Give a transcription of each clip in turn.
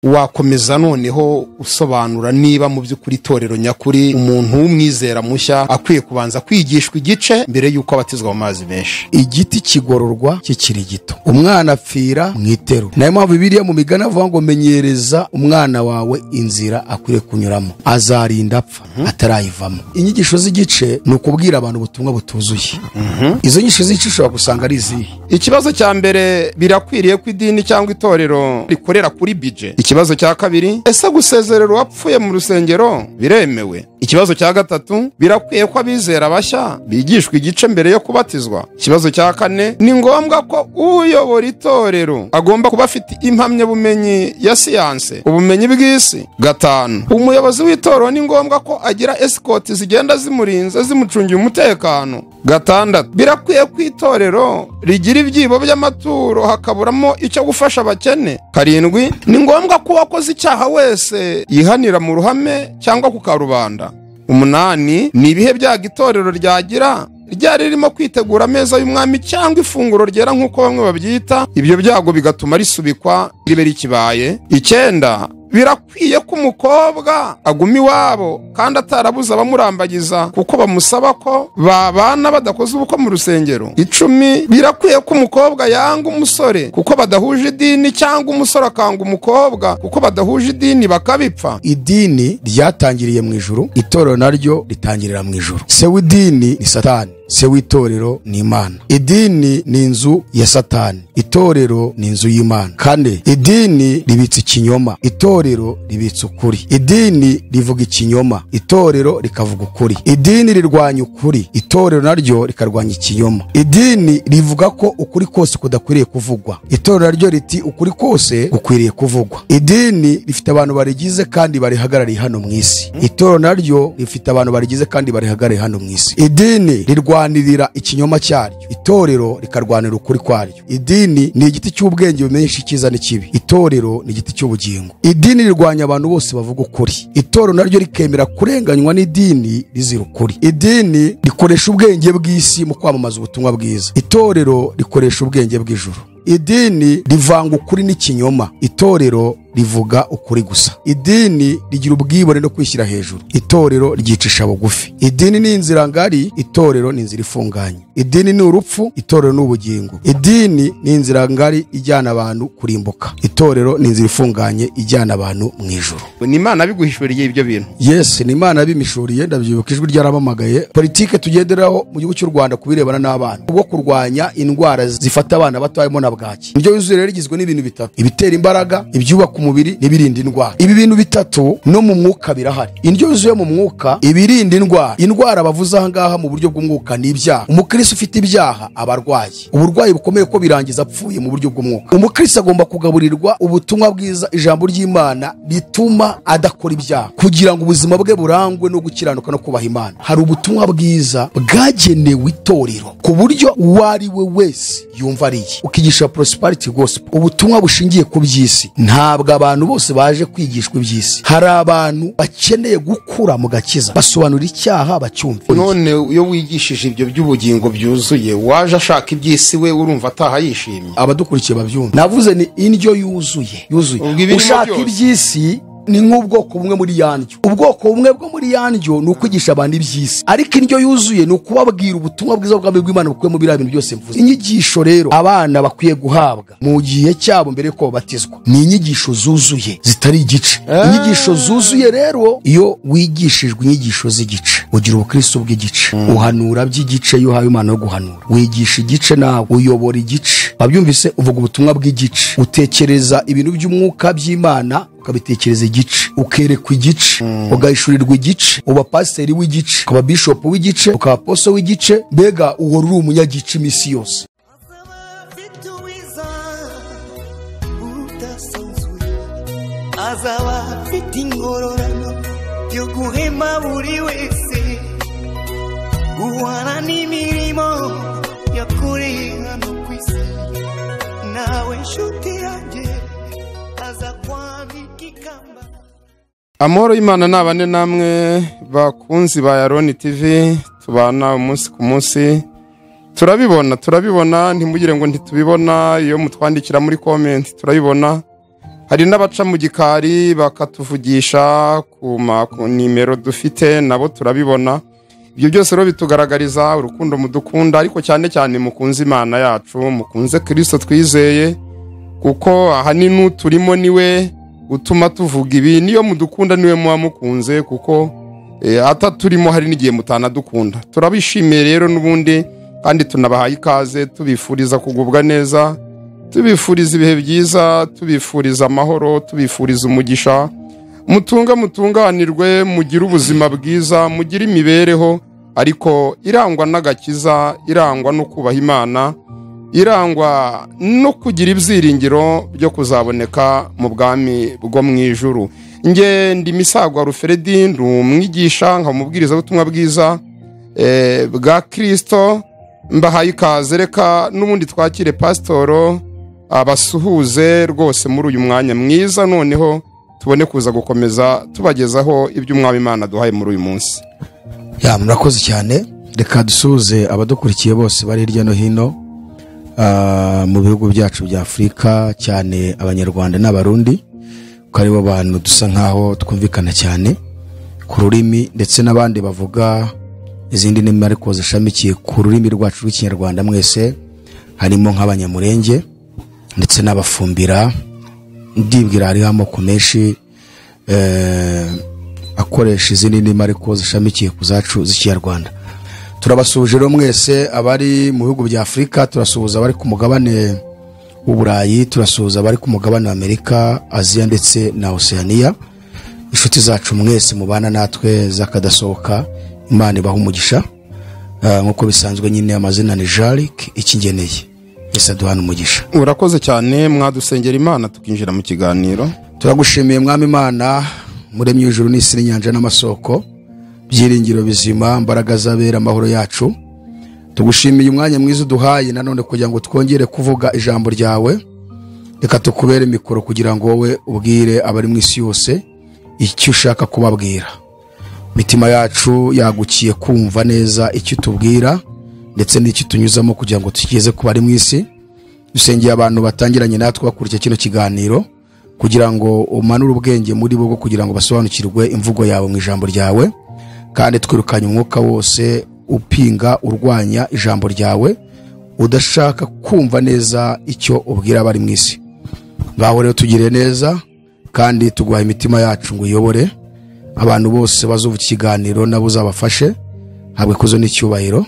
wakomeza noneho usobanura niba mu by'ukuri itorero nyakuri umuntu w'umwizera mushya akwiye kubanza kwigishwa igice mbere y'uko abatizwa mu mazi menshi. Igiti kigororwa kikiri gito, umwana apfira mu iterura. Nayo mpamvu Bibiliya mu migani avuga ngo menyereza umwana wawe inzira akwiriye kunyuramo, azarinda apfa atarayivamo. Inyigisho z'igice ni ukubwira abantu ubutumwa butuzuye. Izo nyigisho z'igice ushobora gusanga ari izihe? Ikibazo cya mbere, birakwiriye ko idini cyangwa itorero rikorera kuri bije. Ikibazo cya kabiri, ese gusezerera uwapfuye mu rusengero biremewe? Ikibazo cya gatatu, birakwiye ko abizera bashya bigishwa igice mbere yo kubatizwa? Ikibazo cya kane, ni ngombwa ko uyobora itorero agomba kuba afite impamyabumenyi ya siyanse, ubumenyi bw'isi? Gatanu, umuyobozi w'itorero ni ngombwa ko agira escort zigenda zimurinze zimucungiye umutekano? Gatandatu, birakwiye ko itorero rigira ibyibo by'amaturo hakaburamo icyo gufasha abakene? Karindwi, ni ngombwa ko uwakoze icyaha wese yihanira mu ruhame cyangwa ku karubanda? Umunani, ni ibihe byago itorero ryagira ryari ririmo kwitegura ameza y'umwami cyangwa ifunguro ryera nk'uko bamwe babyita, ibyo byago bigatuma risubikwa ribe rikibaye? Icyenda, birakwiye ko umukobwa aguma iwabo kandi atarabuza abamurambagiza kuko bamusaba ko babana badakoze ubukwe mu rusengero? Icumi, birakwiye ko umukobwa yanga umusore kuko badahuje idini cyangwa umusore akanga umukobwa kuko badahuje idini bakabipfa? Idini ryatangiriye mu ijuru, itorero naryo ritangirira mu ijuru. Se w'idini ni Satani, se w'itorero ni Imana. Idini ni inzu ya Satani, itorero ni inzu y'Imana. Kane, idini ribitse ikinyoma, itorero ribitse ukuri. Idini rivuga ikinyoma, itorero rikavuga ukuri. Idini rirwanya ukuri, itorero naryo rikarwanya ikinyoma. Idini rivuga ko ukuri kose kudakwiriye kuvugwa, itorero naryo riti ukuri kose gukwiriye kuvugwa. Idini rifite abantu barigize kandi barihagarariye hano mu isi, itorero naryo rifite abantu barigize kandi barihagarariye hano mu isi. Idini rirwanirira ikinyoma cyaryo, itorero rikarwanira ukuri kwaryo. Idini ni igiti cy'ubwenge bumenyesha icyiza n'ikibi, itorero ni igiti cy'ubugingo. Idini rirwanya abantu bose bavuga ukuri, itorero naryo rikemera kurenganywa n'idini rizira ukuri. Idini rikoresha ubwenge bw'isi mu kwamamaza ubutumwa bwiza, itorero rikoresha ubwenge bw'ijuru. Idini rivanga ukuri n'ikinyoma, itorero rivuga ukuri gusa. Idini rigira ubwibone no kwishyira hejuru, itorero ryicisha bugufi. Idini ni inzira ngari, itorero ni inzira ifunganye. Idini ni urupfu, itorero ni ubugingo. Idini ni inzira ngari ijyana abantu kurimbuka, itorero ni inzira ifunganye ijyana abantu mu ijuru. Ni Imana biguhishuriye ibyo bintu? Yes, ni Imana bimishuriye. Ndabyibuka ijwi ryarabamagaye. Politike tugenderaho mu gihugu cy'u Rwanda kubirebana n'abana, ubwo kurwanya indwara zifata abana bato harimo na bwaki. Indyo yuzuye rero igizwe n'ibintu bitatu: ibitera imbaraga, ibyubaka umubiri n'ibirinda indwara. Ibi bintu bitatu no mu mwuka birahari. Indyo yuzuye mu mwuka, ibirinda indwara. Indwara bavuze aha ngaha mu buryo bw'umwuka ni ibyaha. Umukristo ufite ibyaha abarwaye, uburwayi bukomeye ko birangiza apfuye mu buryo bw'umwuka. Umukristo agomba kugaburirwa ubutumwa bwiza, ijambo ry'Imana rituma adakora ibyaha, kugira ngo ubuzima bwe burangwe no gukiranuka no kubaha Imana. Hari ubutumwa bwiza bwagenewe itorero ku buryo uwari we wese yumva ariye. Ukigisha prosperity gospel, ubutumwa bushingiye ku by'isi. Ntabwo abantu bose baje kwigishwa iby'isi, hari abantu bakeneye gukura mu gakiza, basobanura icyaha bacyumva. None iyo wigishije ibyo by'ubugingo byuzuye, waje ashaka iby'isi we urumva ataha yishimye? Abadukurikiye babyumva. Navuze ni indyo yuzuye. Ushaka iby'isi ni nk'ubwoko bumwe muri yandyo. Ubwoko bumwe bwo muri yandyo ni ukwigisha abantu iby'isi, ariko indyo yuzuye ni ukubabwira ubutumwa bwiza bw'ubwami bw'Imana bukuye mu biriya bintu byose mvuze. Inyigisho rero abana bakwiye guhabwa mu gihe cyabo mbere ko babatizwa ni inyigisho zuzuye zitari igice. Inyigisho zuzuye rero, iyo wigishijwe inyigisho z'igice ugira ubukristo bw'igice, uhanura by'igice. Iyo uhawe Imana yo guhanura, wigisha igice, nawe uyobora igice. Wabyumvise? Uvuga ubutumwa bw'igice, utekereza ibintu by'umwuka by'Imana ukabitekereza igice, ukerekwa igice, ugahishurirwa igice, uba pasiteri w'igice, ukaba bishop w'igice, ukaba apostle w'igice. Mbega uhora uri umunyagice imisi yose. Azaba afite ingororano yo guhema buri wese, guhana n'imirimo yakoreye hano ku isi. Nawe nshuti yanjye aza kwambika ikamba. Amahoro y'Imana nabane namwe bakunzi ba Yaroni TV, tubana umunsi ku munsi. Turabibona ntimugire ngo ntitubibona. Iyo mutwandikira muri comment turabibona. hari n'abaca mu gikari bakatuvugisha ku nimero dufite, nabo turabibona. Ibyo byose rero bitugaragariza urukundo mudukunda, ariko cyane cyane mukunze Imana yacu, mukunze Kristo twizeye, kuko ahanini turimo niwe utuma tuvuga ibi. Niyo mudukunda niwe muba mukunze, kuko ataturimo hari n'igihe mutanadukunda. Turabishimiye rero n'ubundi, kandi tunabahaye ikaze, tubifuriza kugubwa neza, tubifuriza ibihe byiza, tubifuriza amahoro, tubifuriza umugisha. Mutunganirwe, mugire ubuzima bwiza, mugire imibereho ariko irangwa n'agakiza, irangwa no kubaha Imana, irangwa no kugira ibyiringiro byo kuzaboneka mu bwami bwo mu ijuru. Nge ndi Misagwa Ruferedi, ndi umwigisha, nkamubwiriza ubutumwa bwiza bwa Kristo. Mbahaye ikaze, reka n'ubundi twakire pasitoro abasuhuze rwose muri uyu mwanya mwiza, noneho tubone kuza gukomeza tubagezaho ibyo umwami Imana duhaye muri uyu munsi. Murakoze cyane. Reka dusuhuze abadukurikiye bose bari hirya no hino mu bihugu byacu bya Afurika, cyane abanyarwanda n'abarundi, ko aribo bantu dusa nkaho twumvikana cyane ku rurimi, ndetse n'abandi bavuga izindi ndimi ariko zishamikiye ku rurimi rwacu rw'ikinyarwanda. Mwese harimo nk'abanyamurenge ndetse n'abafumbira, ndibwira hariho amoko menshi akoresha izindi ndimi ariko zishamikiye ku zacu z'ikinyarwanda. Turabasuhuje rero mwese abari mu bihugu bya Afurika, turasuhuza abari ku mugabane w'Uburayi, turasuhuza abari ku mugabane wa Amerika, Aziya ndetse na Oceania. Inshuti zacu mwese mubana natwe zakadasohoka, Imana ibaha umugisha. Nkuko bisanzwe nyine amazina ni Jalik Ikingeneye. Yesu aduhana umugisha. Urakoze cyane, mwadusengera Imana tukinjira mu kiganiro. Turagushimiye mwami Imana, muremye ijuru n'isi n'inyanja n'amasoko, byiringiro bizima, mbaraga zabera amahoro yacu. Tugushimiye umwanya mwiza uduhaye nanone kugira ngo twongere kuvuga ijambo ryawe. Reka tukubere mikoro kugira ngo wowe ubwire abari mu isi yose icyo ushaka kubabwira. Mitima yacu yagukiye kumva neza icyo tubwira ndetse n'icyo tunyuzamo kugira ngo tukigeze ku bari mu isi. Dusengeye abantu batangiranye natwe bakurikira kino kiganiro kugira ngo umanure ubwenge muri bo kugira ngo basobanukirwe imvugo yawe mu ijambo ryawe, kandi twirukanye umwuka wose upinga urwanya ijambo ryawe udashaka kumva neza icyo ubwira abari mu isi. Ngaho rero tugire neza, kandi tuguha imitima yacu ngo uyobore abantu bose bazumva ikiganiro, nabo uzabafashe. Habwe kuzo n'icyubahiro,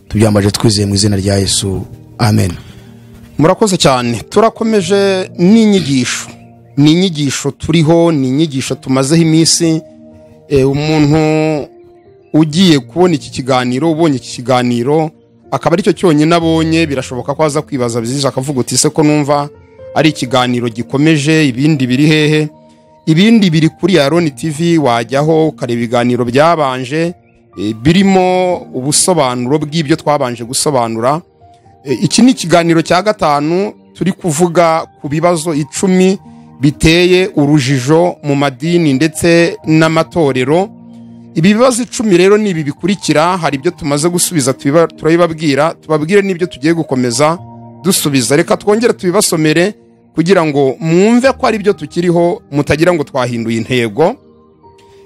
tubyambaje twizeye mu izina rya Yesu, amen. Murakoze cyane. Turakomeje n'inyigisho, ni inyigisho turiho, ni inyigisho tumazeho iminsi. Umuntu ugiye kubona iki kiganiro, ubonye iki kiganiro akaba ari cyo cyonyine abonye, birashoboka ko aza kwibaza bizije akavuga uti se ko numva ari ikiganiro gikomeje, ibindi biri hehe? Ibindi biri kuri Aroni TV, wajyaho ukareba ibiganiro byabanje birimo ubusobanuro bw'ibyo twabanje gusobanura. Iki ni ikiganiro cya gatanu, turi kuvuga ku bibazo 10 biteye urujijo mu madini ndetse n'amatorero. Ibi bibazo 10 rero ni ibi bikurikira. Hari ibyo tumaze gusubiza turabibabwira, tubabwire n'ibyo tugiye gukomeza dusubiza. Reka twongere tubibasomere kugira ngo mwumve ko ari byo tukiriho, mutagira ngo twahinduye intego.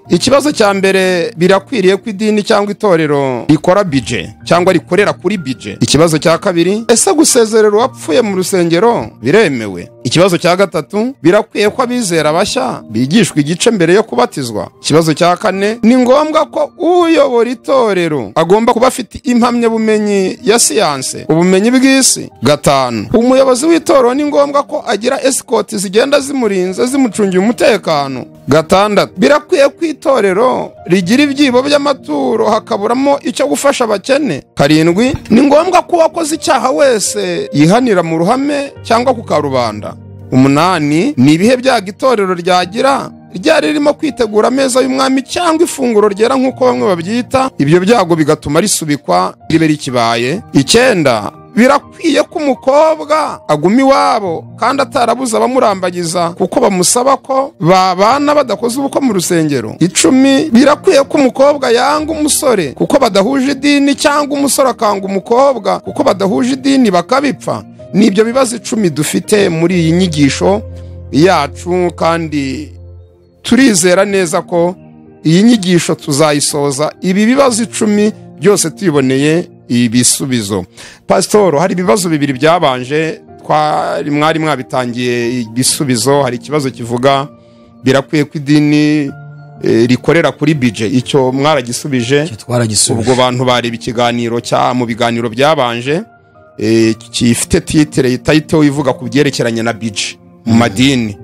Ikibazo cya mbere, birakwiriye ko idini cyangwa itorero rikora budget cyangwa rikorera kuri budget? Ikibazo cya kabiri, ese gusezerera uwapfuye mu rusengero biremewe? Ikibazo cya gatatu, birakwiye ko abizera bashya bigishwa igice mbere yo kubatizwa? Ikibazo cya kane, ni ngombwa ko uyobora itorero agomba kuba afite impamyabumenyi ya siyanse, ubumenyi bw'isi? Gatanu, umuyobozi w'itorero ni ngombwa ko agira escort zigenda zimurinze, zimucungiye umutekano? Gatandatu, birakwiye ko itorero rigira ibyibo by'amaturo hakaburamo icyo gufasha abakene? Karindwi, ni ngombwa ko uwakoze icyaha wese yihanira mu ruhame cyangwa ku karubanda? Umunani, ni ibihe byago itorero ryagira ryari ririmo kwitegura ameza y'umwami cyangwa ifunguro ryera nk'uko bamwe babyita, ibyo byago bigatuma risubikwa ribe rikibaye? Icyenda, birakwiye ko umukobwa aguma iwabo kandi atarabuza abamurambagiza kuko bamusaba ko babana badakoze ubukwe mu rusengero? Icumi, birakwiye ko umukobwa yanga umusore kuko badahuje idini cyangwa umusore akanga umukobwa kuko badahuje idini bakabipfa? Nibyo bibazo 10 dufite muri iyi nyigisho. yacu, kandi turizera neza ko iyi nyigisho tuzayisoza ibi bibazo 10 byose tuyiboneye ibisubizo. Pasitoro, hari ibibazo bibiri byabanje mwari mwabitangiye ibisubizo. Hari ikibazo kivuga birakwiye ko idini rikorera kuri budget, icyo mwaragisubije. Ubwo bantu bareba ikiganiro mu biganiro byabanje kifite title ivuga ku byerekeranye na budget mu madini.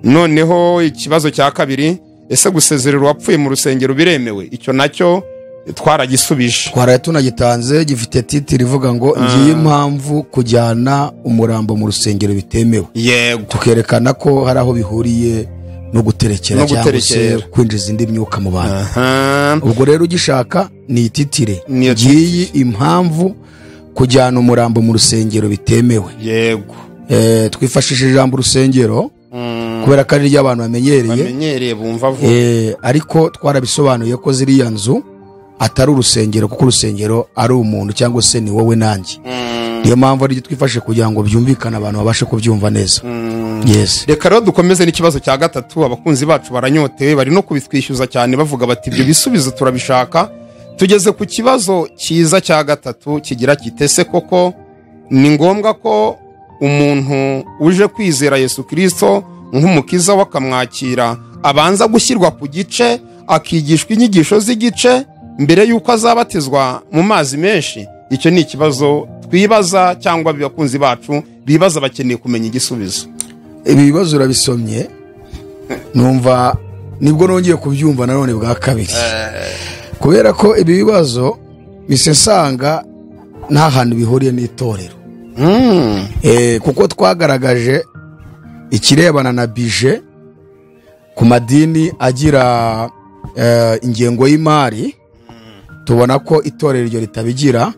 Noneho ikibazo cya kabiri, ese gusezerera uwapfuye mu rusengero biremewe? Icyo nacyo twaragisubije, tunagitanze, gifite title ivuga ngo ngiye impamvu kujyana umurambo mu rusengero bitemewe. Yego, tukerekana ko hari aho bihuriye no guterekera cyangwa se kwinjiza indi myuka mu bantu. Ubwo rero ugishaka ni titire, ngiye impamvu kujyana umurambo mu rusengero bitemewe. Yego, twifashishije ijambo urusengero kubera ko ari ry'abantu bamenyereye bumva vuba, ariko twarabisobanuye ko ziriya nzu atari urusengero, kuko urusengero ari umuntu cyangwa se ni wowe nanjye. Niyo mpamvu ari twifashe kugira ngo byumvikane, abantu babashe kubyumva neza. Yes. Reka rero dukomeze n'ikibazo cya gatatu. Abakunzi bacu baranyotewe, bari no kubitwishyuza cyane bavuga bati ibyo bisubizo turabishaka. Tugeze ku kibazo cyiza cya gatatu kigira kitese koko ni ngombwa ko umuntu uje kwizera Yesu Kristo nk'umukiza wakamwakira abanza gushyirwa ku gice, akigishwa inyigisho z'igice mbere yuko azabatizwa mu mazi menshi? Icyo ni ikibazo twibaza, cyangwa abakunzi bacu bibaza, bakeneye kumenya igisubizo. Ibi bibazo urabisomye, numva nibwo nongeye kubyumva nanone bwa kabiri, kubera ko ibi bibazo bisesanga nta hantu bihuriye n'itorero. Kuko twagaragaje ikirebana na bije ku madini agira ingengo y'imari, tubona ko itorero ryo ritabigira,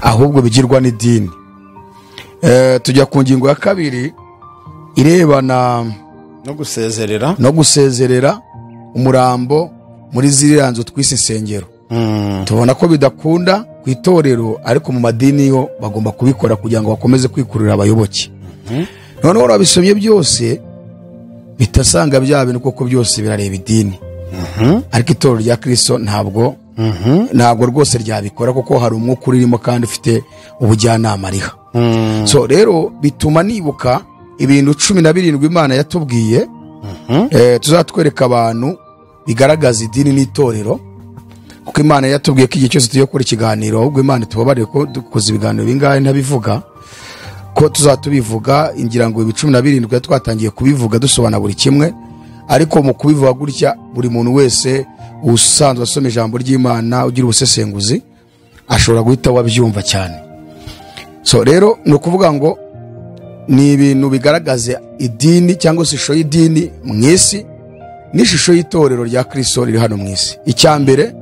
ahubwo bigirwa n'idini. Tujya ku ngingo ya kabiri irebana no gusezerera umurambo muri ziriya nzu twise insengero. Tubona ko bidakunda ku itorero, ariko mu madini yo bagomba kubikora kugira ngo bakomeze kwikurira abayoboke. Noneho urabisomye byose bitasanga bya bintu, kuko byose birareba idini. Ariko itorero rya Kristo ntabwo rwose ryabikora, kuko hari umwuka urimo kandi ufite ubujyanama ariha. So rero bituma nibuka ibintu 17 Imana yatubwiye, tuzatwereka abantu bigaragaza idini n'itorero, kuko Imana yatubwiye ko igihe cyose tugiye gukora ikiganiro, ahubwo Imana tubabarire ko dukoze ibiganiro bingahe ntabivuga, ko tuzatubivuga. Ingira ngo 17 twatangiye kubivuga dusobanura buri kimwe, ariko mu kubivuga gutya buri muntu wese usanzwe asoma ijambo ry'Imana ugira ubusesenguzi ashobora guhita wabyumva cyane. So rero ni ukuvuga ngo ni ibintu bigaragaza idini cyangwa se ishusho y'idini mu isi n'ishusho y'itorero rya Kristo riri hano mu isi. Icya mbere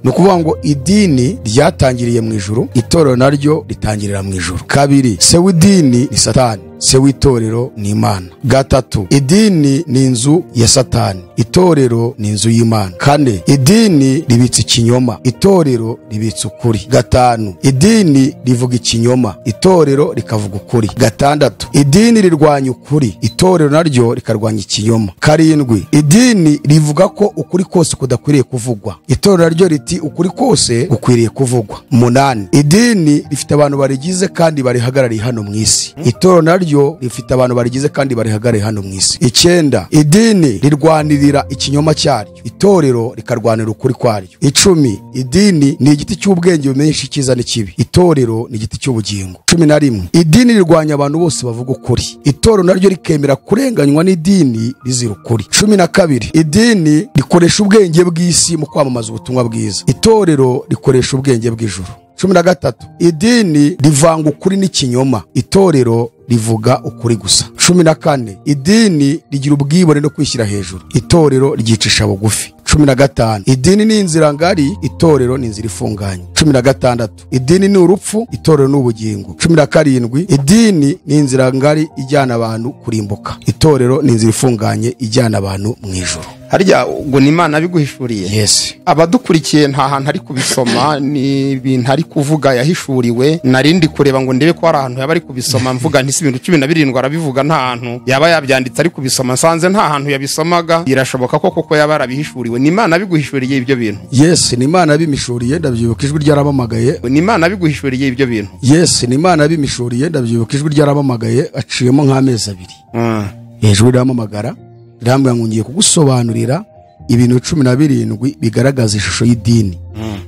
ni ukuvuga ngo idini ryatangiriye mu ijuru, itorero naryo ritangirira mu ijuru. Kabiri, se w'idini ni Satani, se w'itorero ni Imana. Gatatu, idini ni inzu ya Satani, itorero ni inzu y'Imana. Kane, idini ribitse ikinyoma, itorero ribitse ukuri. Gatanu, idini rivuga ikinyoma, itorero rikavuga ukuri. Gatandatu, idini rirwanya ukuri, itorero naryo rikarwanya ikinyoma. Karindwi, idini rivuga ko ukuri kose kudakwiriye kuvugwa, itorero naryo riti ukuri kose gukwiriye kuvugwa. Munani, idini rifite abantu barigize kandi barihagarariye hano mu isi, itorero naryo rifite abantu barigize kandi barihagarariye hano mu isi. Icyenda, idini rirwanirira ikinyoma cyaryo, itorero rikarwanira ukuri kwaryo. Icumi, idini ni igiti cy'ubwenge bumenyesha icyiza n'ikibi, itorero ni igiti cy'ubugingo. 11, idini rirwanya abantu bose bavuga ukuri, itorero naryo rikemera kurenganywa n'idini rizira ukuri. 12, idini rikoresha ubwenge bw'isi mu kwamamaza ubutumwa bwiza, itorero rikoresha ubwenge bw'ijuru. 13, idini rivanga ukuri n'ikinyoma, itorero rivuga ukuri gusa. 14, idini rigira ubwibone no kwishyira hejuru, itorero ryicisha bugufi. 15, idini ni inzira ngari, itorero ni inzira ifunganye. 16 idini ni urupfu, itorero ni ubugingo. 17 idini ni inzira ngari ijyana abantu kurimbuka, itorero ni inzira ifunganye ijyana abantu mu ijuru. harya ubwo ni Imana biguhishuriye? Yes. Abadukurikiye nta hantu ari kubisoma, ni ibintu ari kuvuga yahishuriwe. Narindi kureba ngo ndebe ko hari ahantu yaba ari kubisoma, mvuga nti si ibintu 17 arabivuga, nta hantu yaba yabyanditse ari kubisoma, nsanze nta hantu yabisomaga. Birashoboka ko yaba yarabihishuriwe. Ni Imana biguhishuriye ibyo bintu? Yes, ni Imana bimishuriye, ndabyibuka ijwi ryarabamagaye. Ni Imana biguhishuriye ibyo bintu? Yes, ni Imana bimishuriye, ndabyibuka ijwi ryarabamagaye, aciyemo nk'amezi 2. Ijwi ryamamagara rambwa ngo ngiye kugusobanurira ibintu 17 bigaragaza ishusho y'idini,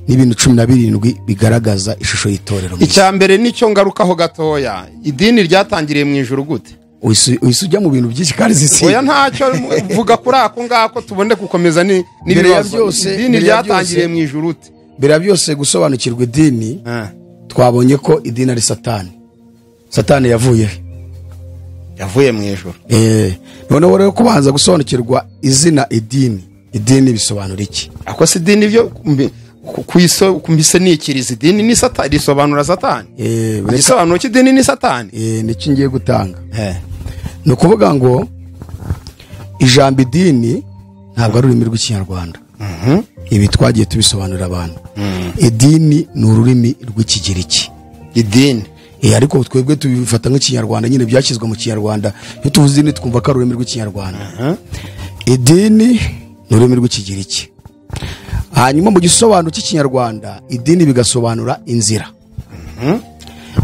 n'ibintu 17 bigaragaza ishusho y'itorero. Icyambere nicyo ngarukaho gatoya, idini ryatangiriye mu ijuru gute? Ujya mu bintu byinshi kandi zisi. Oya ntacyo vuga kuri ako ngako tubone gukomeza n'ibibazo. Idini ryatangiriye mu ijuru ute? Mbere byose gusobanukirwa idini, twabonye ko idini ari Satani. Satani yavuye mu ijuru. Noneho rero kubanza gusobanukirwa izina idini. Idini bisobanura iki? Ako si idini byo kumbise nikiriza idini ni Satani, risobanura Satani. Bisobanura iki idini ni Satani? Niki ngiye gutanga. No kuvuga ngo ijambo idini ntabwo ari ururimi rw'Ikinyarwanda. Ibi twagiye tubisobanurira abantu. Idini ni ururimi rw'Ikigiriki. Idini ariko twebwe tubifata nk'Ikinyarwanda, nyine byashyizwe mu Kinyarwanda. Iyo tuvuze idini twumva ko ari ururimi rw'Ikinyarwanda. Idini ni ururimi rw'Ikigiriki. Hanyuma mu gisobanuro cy'Ikinyarwanda idini bigasobanura inzira.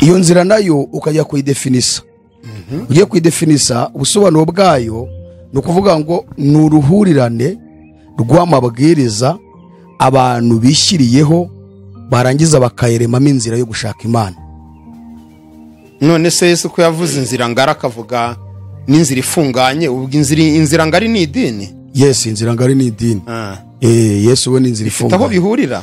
Iyo nzira nayo ukajya kuyidefinisa. Ugiye kuyidefinisa, ubusobanuro bwayo no kuvuga ngo ni uruhurirane rw'amabwiriza abantu bishyiriyeho barangiza bakayiremamo inzira yo gushaka Imana. None se Yesu ko yavuze inzira ngari akavuga n'inzira ifunganye, ubwo inzira ngari ni idini? Yes, inzira ngari ni idini. Yesu we ni inzira ifunganye. Aho bihurira?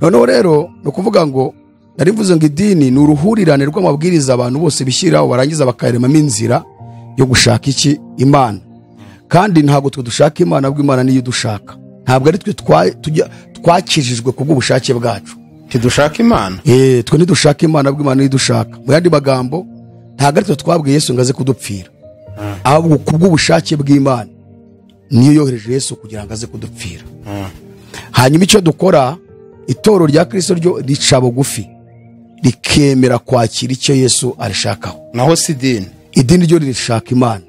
Noneho rero no kuvuga ngo narivuze ngo idini ni uruhurirane rw'amabwiriza abantu bose bishyiraho barangiza bakayiremamo inzira yo gushaka iki? Imana. Kandi ntabwo twe dushaka Imana, ahubwo Imana niyo dushaka. Ntabwo ari twe twakijijwe kubw'ubushake bwacu. Tidushaka Imana? Twe ntidushaka Imana, ahubwo Imana niyo dushaka. Mu yandi magambo, ntabwo ari twe twabwiye Yesu ngo aze kudupfira, ahubwo kubw'ubushake bw'Imana niyo yohereje Yesu kugira ngo aze kudupfira. Hanyuma icyo dukora, itorero rya Kristo ryo rica bugufi rikemera kwakira icyo Yesu arishakaho. Naho si idini? Idini ryo rishaka Imana,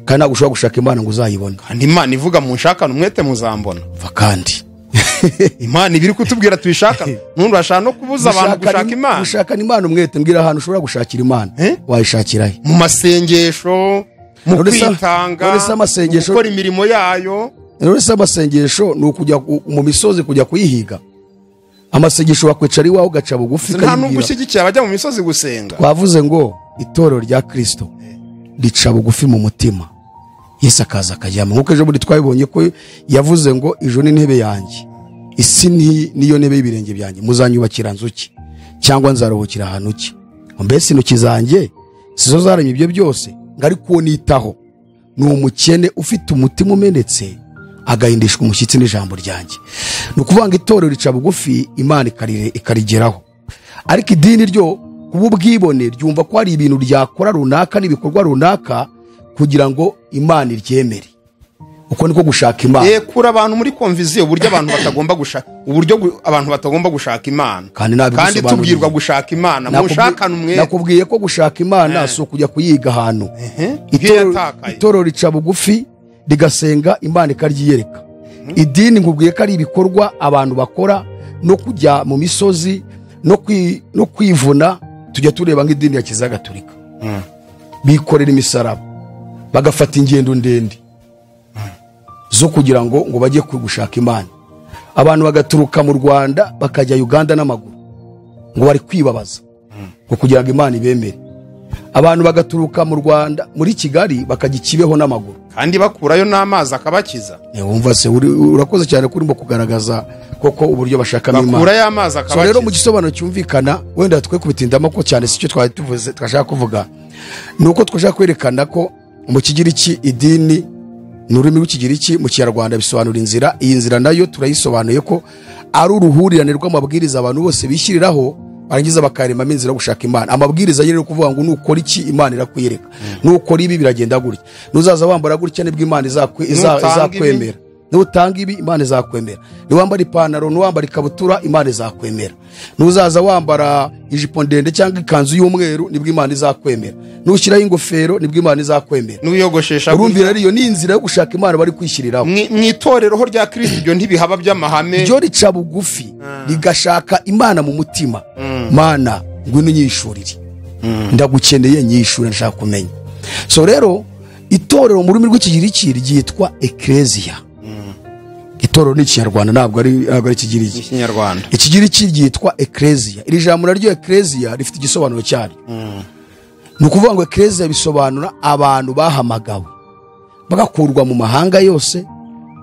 kandi ntabwo ushobora gushaka Imana ngo uzayibone. Kandi Imana ivuga mu nshakano umwete muzambona. Kandi Imana ibiri kutubwira tuyishaka, n'undi ashaka no kubuza abantu gushaka Imana. Gushaka Imana umwete, mbwira ahantu ushobora gushakira Imana. Wayishakira he? Mu masengesho, mu kwitanga, gukora imirimo yayo. Uretse amasengesho ni ukujya mu misozi kujya kuyihiga. Amasengesho wakwicara iwawe ugaca bugufi. Nta nubwo ushyigikiye abajya mu misozi gusenga. Twavuze ngo itorero rya Kristo rica bugufi mu mutima, Yesu akaza akajyamo. Nkuko ejo muri twabibonye ko yavuze ngo ijuru ni intebe yanjye, isi niyo ntebe y'ibirenge byanjye, muzanyubakira nzuki cyangwa nzaruhukira ahantu ki? Mbese intoki zanjye sizo zaremye ibyo byose? Ngari ko nitaho ni umukene ufite umutima umenetse agahindishwa umushyitsi n'ijambo ryanjye. Ni ukuvuga ngo itorero rica bugufi, Imana ikarigeraho. Ariko idini ryo kububwibone ryumva ko hari ibintu ryakora runaka n'ibikorwa runaka kugira ngo Imana iryemere. Uko niko gushaka Imana. Kura abantu muri konviziyo uburyo abantu batagomba gushaka, uburyo abantu batagomba gushaka Imana. Kandi tubwirwa gushaka Imana mushakana umwe. Nakubwiye ko gushaka Imana so kujya kuyiga ahantu. Itorero rica bugufi rigasenga, Imana ikaryiyereka. Idini ngubwiye ko ari ibikorwa abantu bakora no kujya mu misozi no kwivuna. Tujya tureba nk'idini ya Kiliziya Gatolika, bikorera imisaraba bagafata ingendo ndende zo kugira ngo bajye gushaka Imana. Abantu bagaturuka mu Rwanda bakajya Uganda n'amaguru ngo bari kwibabaza ngo kugira ngo Imana ibemere. Abantu bagaturuka mu Rwanda muri Kigali bakajya Kibeho n'amaguru, kandi bakurayo n'amazi akabakiza. Wumva se urakoze cyane kurimo kugaragaza koko uburyo bashaka Imana. Bakurayo amazi akabakiza. So rero mu gisobanuro cyumvikana, wenda twe kubitindamo ko cyane sicyo twari tuvuze twashaka kuvuga, nuko twashaka kwerekana ko mu Kigiriki idini ni ururimi rw'Ikigiriki, mu Kinyarwanda bisobanura inzira. Iyi nzira nayo turayisobanuye ko ari uruhurirane rw'amabwiriza abantu bose bishyiriraho barangiza bakaremamo inzira yo gushaka Imana. Amabwiriza nyine kuvuga ngo nukora iki Imana irakwiyereka, nukora ibi biragenda gutya, nuzaza wambara gutya nibwo Imana izakwemera, nutanga ibi Imana izakwemera, niwambara ipantaro nuwambara ikabutura Imana izakwemera, nuzaza wambara ijipo ndende cyangwa ikanzu y'umweru nibwo Imana izakwemera, nushyiraho ingofero nibwo Imana izakwemera, nuyogoshesha. urumvira ariyo ni inzira yo gushaka Imana bari kwishyiriraho. Mwitorero ho rya Kristo ibyo ntibihaba by'amahame, ryo rica bugufi rigashaka Imana mu mutima. Mana ngwino nyishurire, ndagukeneye nyishura, ndashaka kumenya. So rero itorero mu rurimi rw'ikigiriki ryitwa ecclesia. Itorero ni Ikinyarwanda, ntabwo ari Ikigiriki. Ikinyarwanda, Ikigiriki ryitwa ecclesia. Iri jambo naryo ecclesia rifite igisobanuro cyaryo. Ni ukuvuga ngo ecclesia bisobanura abantu bahamagawe bagakurwa mu mahanga yose,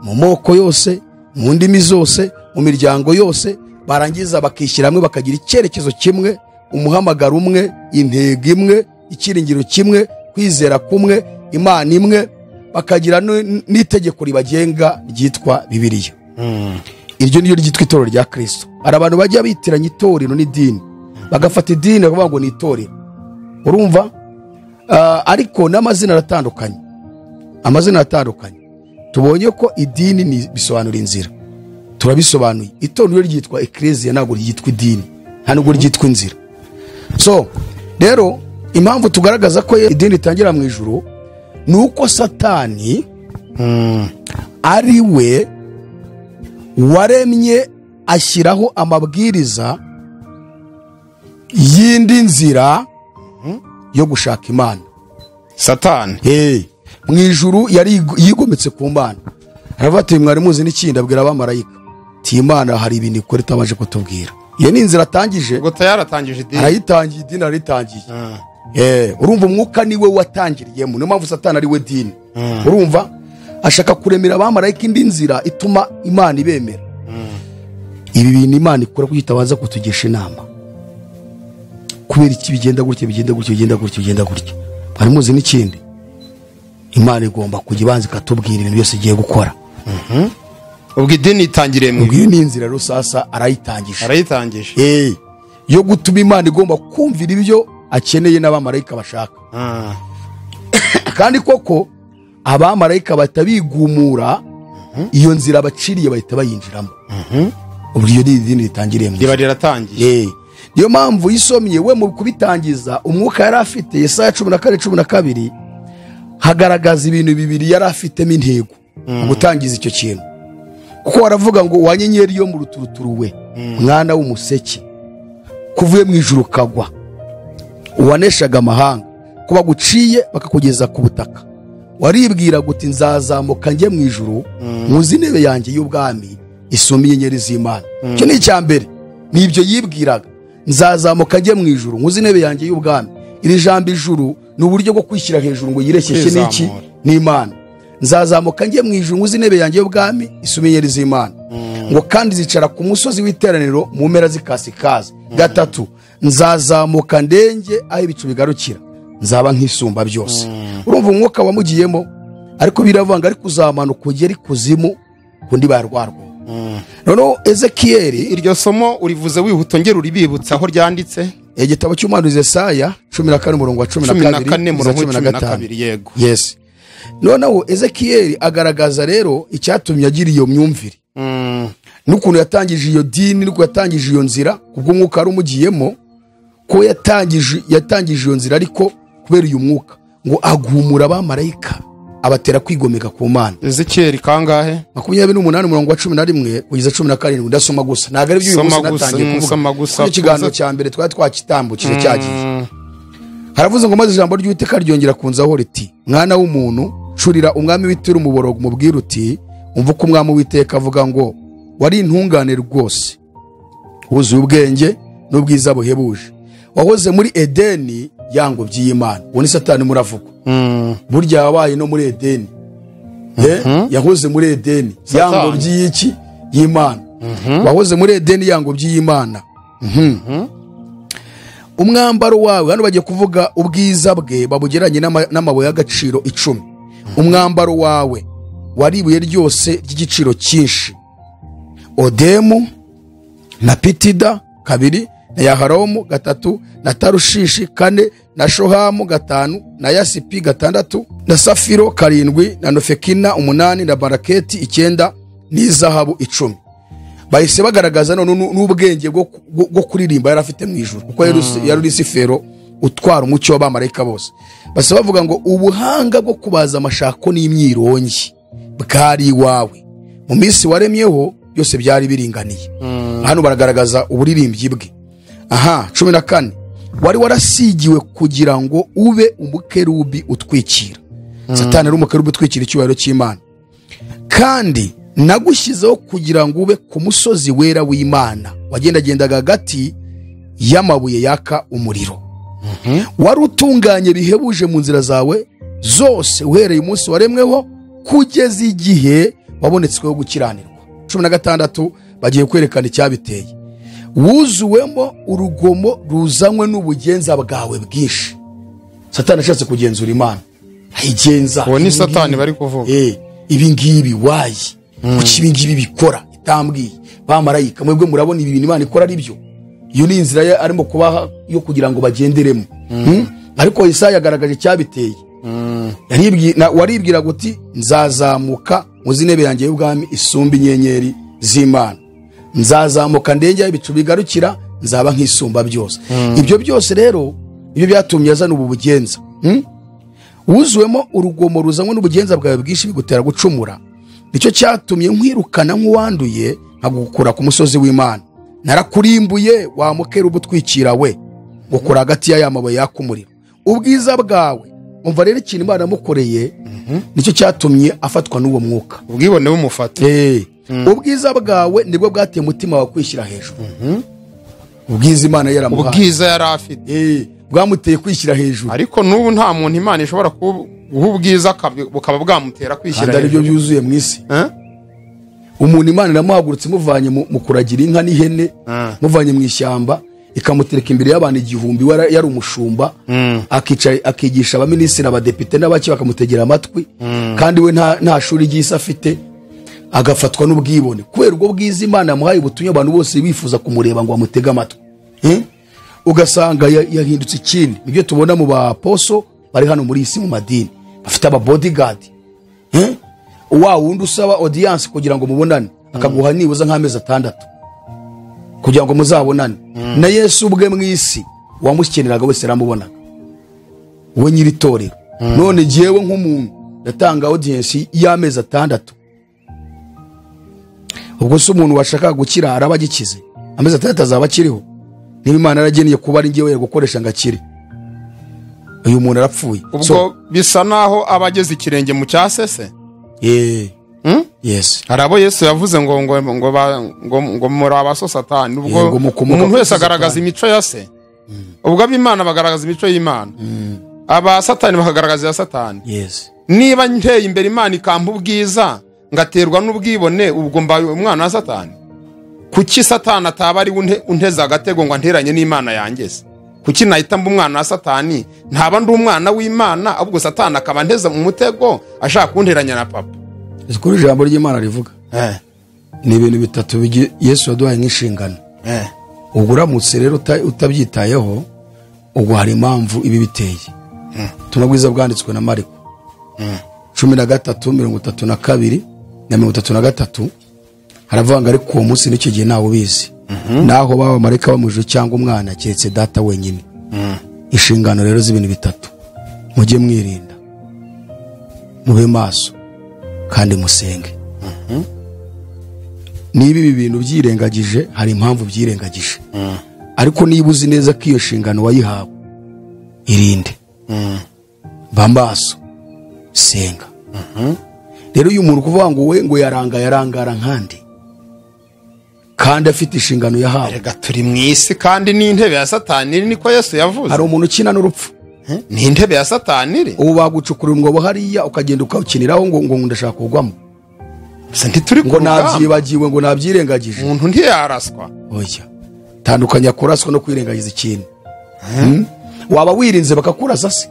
mu moko yose, mu ndimi zose, mu miryango yose, barangiza bakishyira hamwe bakagira icyerekezo kimwe, umuhamagaro umwe, intego imwe, ikiringiro kimwe, kwizera kumwe, Imana imwe, bakagira n'itegeko ribagenga ryitwa Bibiliya. Iryo niryo ryitwa itorero rya Kristo. Hari abantu bajya bitiranya itorero n'idini, bagafata idini bakavuga ngo ni itorero, urumva? Ariko n'amazina aratandukanye, amazina atandukanye. Tubonye ko idini bisobanura inzira, turabisobanuye. Itorero ryitwa ecclesia, ntabwo ryitwa idini, nta nubwo ryitwa inzira. So rero impamvu tugaragaza ko idini itangira mu ijuru nuko Satani ari we waremye ashyiraho amabwiriza y'indi nzira yo gushaka Imana. Satani mu ijuru yari yigometse ku Mana, aravuga ati mwari muzi n'ikindi, abwira abamarayika ati Imana hari ibintu ikora itabanje kutubwira. Iyo ni inzira atangije, ngo yaratangije idini, arayitangiye idini, aritangiye. Urumva umwuka niwe watangiriyemo, niyo mpamvu Satani ari we dini. Urumva ashaka kuremera abamarayika indi nzira ituma Imana ibemera. Ibi bintu Imana ikora kuko itabanza kutugisha inama, kubera iki bigenda gutya bigenda gutya bigenda gutya bigenda gutya. Mwari muzi n'ikindi, Imana igomba kujya ibanza ikatubwira ibintu byose igiye gukora. Ubwo idini itangiriye mu ubwo ni inzira rero sasa arayitangije yo gutuma Imana igomba kumvira ibyo akeneye n'abamarayika bashaka. Kandi koko abamarayika batabigumura iyo nzira baciriye bahita bayinjiramo. Ubwo iyo ni idini ritangiriye mu riba riratangiye. Niyo mpamvu yisomye we mu kubitangiza umwuka yari afite Yesaya 14:12 hagaragaza ibintu bibiri yari afitemo intego gutangiza icyo kintu. Kuko waravuga ngo wanyenyeri yo mu ruturuturu we, mwana w'umuseke, kuvuye mu ijuru kagwa, uwaneshaga amahanga, ko baguciye bakakugeza ku butaka, waribwira guti nzazamuka njye mu ijuru, muzi intebe yanjye y'ubwami isumba inyenyeri z'Imana. Icyo ni icya mbere, nibyo yibwiraga, nzazamuka njye mu ijuru, muzi intebe yanjye y'ubwami. Iri jambo ijuru ni uburyo bwo kwishyira hejuru ngo yireshyeshye n'iki n'Imana. Nzazamuka njye mu ijuru, muzi intebe yanjye y'ubwami isumba inyenyeri z'Imana. Ngo kandi zicara ku musozi w'iteraniro mu mpera z'ikasikazi. Gatatu, nzazamuka ndenge aho ibicu bigarukira, nzaba nk'isumba byose. Urumva umwuka wamugiyemo, ariko biravanga ari kuzamanuka ugera ikuzimu kundi barwarwo. Noneho Ezekiyeli, iryo somo urivuze wihuta ngera uribibutsa aho ryanditse. Igitabo cy'umuhanuzi Yesaya 14:12 yego. Yes. Noneho Ezekiyeli agaragaza rero icyatumye agira iyo myumvire. N'ukuntu yatangije iyo dini, n'uko yatangije iyo nzira, kubwo umwuka ari umugiyemo, ko yatangije iyo nzira ariko kubera uyu mwuka ngo agumura abamarayika abatera kwigomeka ku Mana. Ezekiyeli kangahe? 28:11 kugeza 17. Ndasoma gusa, ntago ari byo uyu natangiye kuvuga. Ikiganiro cya mbere twari twakitambukije cyagiye. Haravuze ngo maze ijambo ry'Uwiteka ryongera kunzaho riti, mwana w'umuntu, curira umwami w'Itiro umuborogo, mubwira uti, umva ko umwami w'Uwiteka avuga ngo, wari intungane rwose, wuzuye ubwenge n'ubwiza buhebuje, wahoze muri Edeni yango by'Imana. Uwo ni Satani muravuga. Burya wabaye no muri Edeni. Yahoze muri Edeni yango by'iki y'Imana. Wahoze muri Edeni yango by'Imana. Umwambaro wawe, hano bagiye kuvuga ubwiza bwe babugeranye n'amabuye y'agaciro 10. Umwambaro wawe wari ibuye ryose ry'igiciro cyinshi, odemu na Pitida 2, na Yaharamu 3, na Tarushishi 4, na Shohamu 5, na Yasipi 6, na Safiro 7, na Nofekina 8, na Baraketi 9, n'izahabu 10. Bahise bagaragaza n'ubwenge bwo kuririmba yari afite mu ijuru, kuko yari Lusifero utwara umucyo w'abamarayika bose. Base bavuga ngo ubuhanga bwo kubaza amashako n'imyirongi bwari iwawe, mu minsi waremyeho byose byari biringaniye. Hano baragaragaza uburirimbyi bwe. 14, wari warasigiwe kugira ngo ube umukerubi utwikira. Satani ari umukerubi utwikira icyubahiro cy'Imana. Kandi nagushyizeho kugira ngo ube ku musozi wera w'Imana, wagendagendaga hagati y'amabuye yaka umuriro. Wari utunganye bihebuje mu nzira zawe zose, uhereye umunsi waremweho kugeza igihe wabonetsweho gukiranirwa. 16, bagiye kwerekana icyabiteye. Wuzuwemo urugomo ruzanywe n'ubugenza bwawe bwinshi. Satani ashatse kugenzura Imana, ayigenza. Uwo ni Satani bari kuvuga. Ibi ngibi wayi, kuki ibi ngibi bikora itambwiye? Bamarayika mwebwe murabona ibi bintu Imana ikora ari byo? Iyo ni inzira arimo kubaha yo kugira ngo bagenderemo. Ariko Yesaya yagaragaje cyabiteye. Waribwira guti nzazamuka muzi intebe yanjye y'ubwami isumba inyenyeri z'Imana, nzazamuka ndenge ibicu bigarukira, nzaba nk'isumba byose. Ibyo byose rero ibyo byatumye azana ubu bugenza. Wuzuwemo urugomo ruzanywe n'ubugenza bwawe bwinshi bigutera gucumura. Nicyo cyatumye nkwirukana nk'uwanduye nkagukura ku musozi w'Imana. Narakurimbuye wa mukerubi utwikira we, gukora hagati y'amabuye yaka umuriro. Ubwiza bwawe, umva rero ikintu Imana yamukoreye, nicyo cyatumye afatwa n'uwo mwuka. Ubwibone bumufata. Ubwiza bwawe nibwo bwateye umutima wawe kwishyira hejuru. Ubwiza Imana yaramuhaye. Ubwiza yari afite. Bwamuteye kwishyira hejuru. Ariko n'ubu nta muntu Imana ishobora guha ubwiza bukaba bwamutera kwishyira hejuru. Aribyo byuzuye mu isi. Umuntu Imana iramuhagurutse muvanye mu kuragira inka n'ihene, muvanye mu ishyamba, ikamutereka imbere y'abantu 1000, yari umushumba, akigisha abaminisitiri, abadepite n'abaki bakamutegera amatwi, kandi we nta shuri ry'isi afite, agafatwa n'ubwibone. Kubera ubwo bwiza Imana yamuhaye ubutumwa, abantu bose bifuza kumureba ngo bamutege amatwi. Ugasanga yahindutse ikindi. Nibyo tubona mu baposo bari hano muri isi mu madini, bafite aba bodyguard. Wa wundi usaba audience kugira ngo mubonane, akaguha nibuza nk'amezi 6 kugira ngo muzabonane. Na Yesu ubwe mu isi wamukeneraga wese aramubonaga, we nyiri torero. None jewe nk'umuntu yatanga audience y'amezi 6. Ubwo se umuntu washaka gukira arabagikize amezi 6 azaba akiriho? Niba Imana yarageniye kuba ari ngewe gukoresha ngakire, uyu muntu arapfuye. Ubwo bisa naho abageze ikirenge mu cyasese. Yes. Harabo Yesu yavuze ngo muri abaso Satani. Ubwo umuntu wese agaragaza imico ya se. Ubwo ab'Imana bagaragaza imico y'Imana, aba Satani bakagaragaza ya Satani. Niba nteye imbere Imana ikampa ubwiza ngaterwa n'ubwibone, ubwo mbaye umwana wa Satani. Kuki Satani ataba ari unteza agatego ngo nteranye n'Imana yangeze? Kuki nahita mba umwana wa Satani ntaba ndi umwana w'Imana, ahubwo Satani akaba nteza mu mutego ashaka kunteranya na papa? Izikuru ijambo ry'Imana rivuga ni ibintu bitatu Yesu yaduhaye nk'inshingano. Ubwo uramutse rero utabyitayeho, ubwo hari impamvu ibi biteye. Tunabwiza bwanditswe na Mariko 13:32 na 33, haravanga ariko uwo munsi n'icyo gihe nawe ubizi, naho baba marayika bamujuru cyangwa umwana keretse data wenyine. Inshingano rero z'ibintu bitatu, mujye mwirinda, mube maso kandi musenge. Niba ibi bintu byirengagije, hari impamvu byirengagije. Ariko niba uzi neza ko iyo nshingano wayihawe, irinde, ba maso, senga. Rero uyu muntu kuvuga ngo we ngo yarangara nkandi, kandi afite inshingano yahawe. Rega turi mu isi kandi ni intebe ya Satani, niko Yesu yavuze. Hari umuntu ukina n'urupfu. Ni intebe ya Satani. Ubu bagucukura umwobo hariya ukagenda ukakiniraho ngo ndashaka kugwamo. Se ntituri ngo nabyibagiwe ngo nabyirengagije. Umuntu ntiyaraswa. Oya. Tandukanya kuraswa no kwirengagiza ikintu. Waba wirinze bakakurasa se?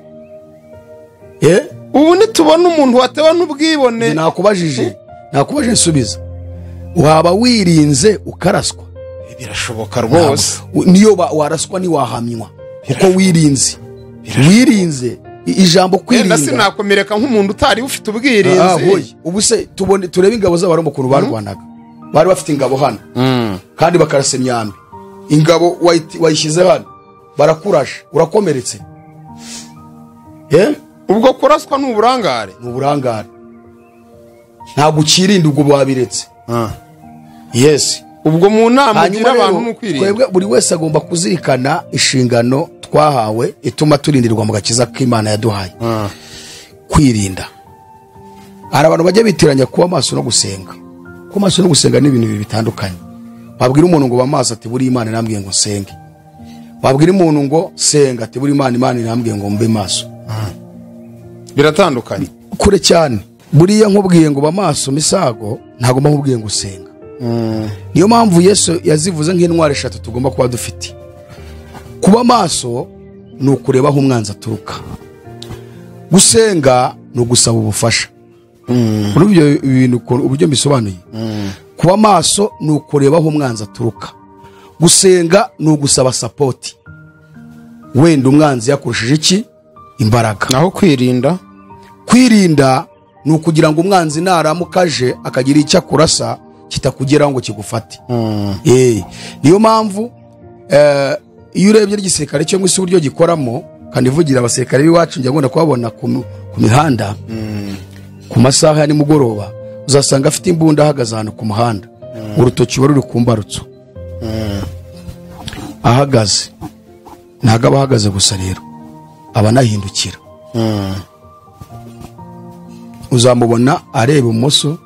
Ubu nitubona umuntu watewe n'ubwibone. Nakubajije nsubiza. Waba wirinze ukaraswa? birashoboka rwose. niyo waraswa ntiwahamywa kuko wirinze ijambo kwirinda. Sinakomereka nk'umuntu utari ufite ubwirinzi. Ubu se turebe ingabo z'abaroma ukuntu barwanaga. Bari bafite ingabo hano kandi bakarasa imyambi. Ingabo wayishyize hano barakurasha urakomeretse. Ubwo kuraswa n'uburangare. Ntabwo ukirinda ubwo babiretse. Yes. Ubwo mu nama ugira abantu n'ukwirinda. Buri wese agomba kuzirikana inshingano twahawe ituma turindirwa mu gakiza k'Imana yaduhaye. Kwirinda. Hari abantu bajya bitiranya kuba maso no gusenga. Kuba maso no gusenga ni ibintu bitandukanye. Babwira umuntu ngo bamaso ati buri Imana irambwiye ngo senge. Babwira umuntu ngo senga ati buri Imana irambwiye ngo mbe maso. Biratandukanye. Kure cyane. Buriya nkubwiye ngo bamaso misago ntago nkubwiye ngo senga. Niyo mpamvu Yesu yazivuze nk'intwari 3 tugomba kuba dufite. Kuba maso ni ukureba aho umwanzi aturuka. Gusenga ni ugusaba ubufasha. Muri ibyo bintu uburyo mbisobanuye. Kuba maso ni ukureba aho umwanzi aturuka. Gusenga ni ugusaba support. Wenda umwanzi yakurushije iki? Imbaraga. Naho kwirinda ni ukugira ngo umwanzi naramukaje akagira icyo akurasa kitakugeraho ngo kigufate. Niyo mpamvu iyo urebye igisirikare cyo mu isi uburyo gikoramo kandi ivugira abasirikare b'iwacu njya ngona kubabona ku mihanda ku masaha ya nimugoroba uzasanga afite imbunda ahagaze ahantu ku muhanda urutoki ruri ku mbarutso ahagaze. Ntago aba ahagaze gusa rero aba nahindukira. Uzamubona areba ibumoso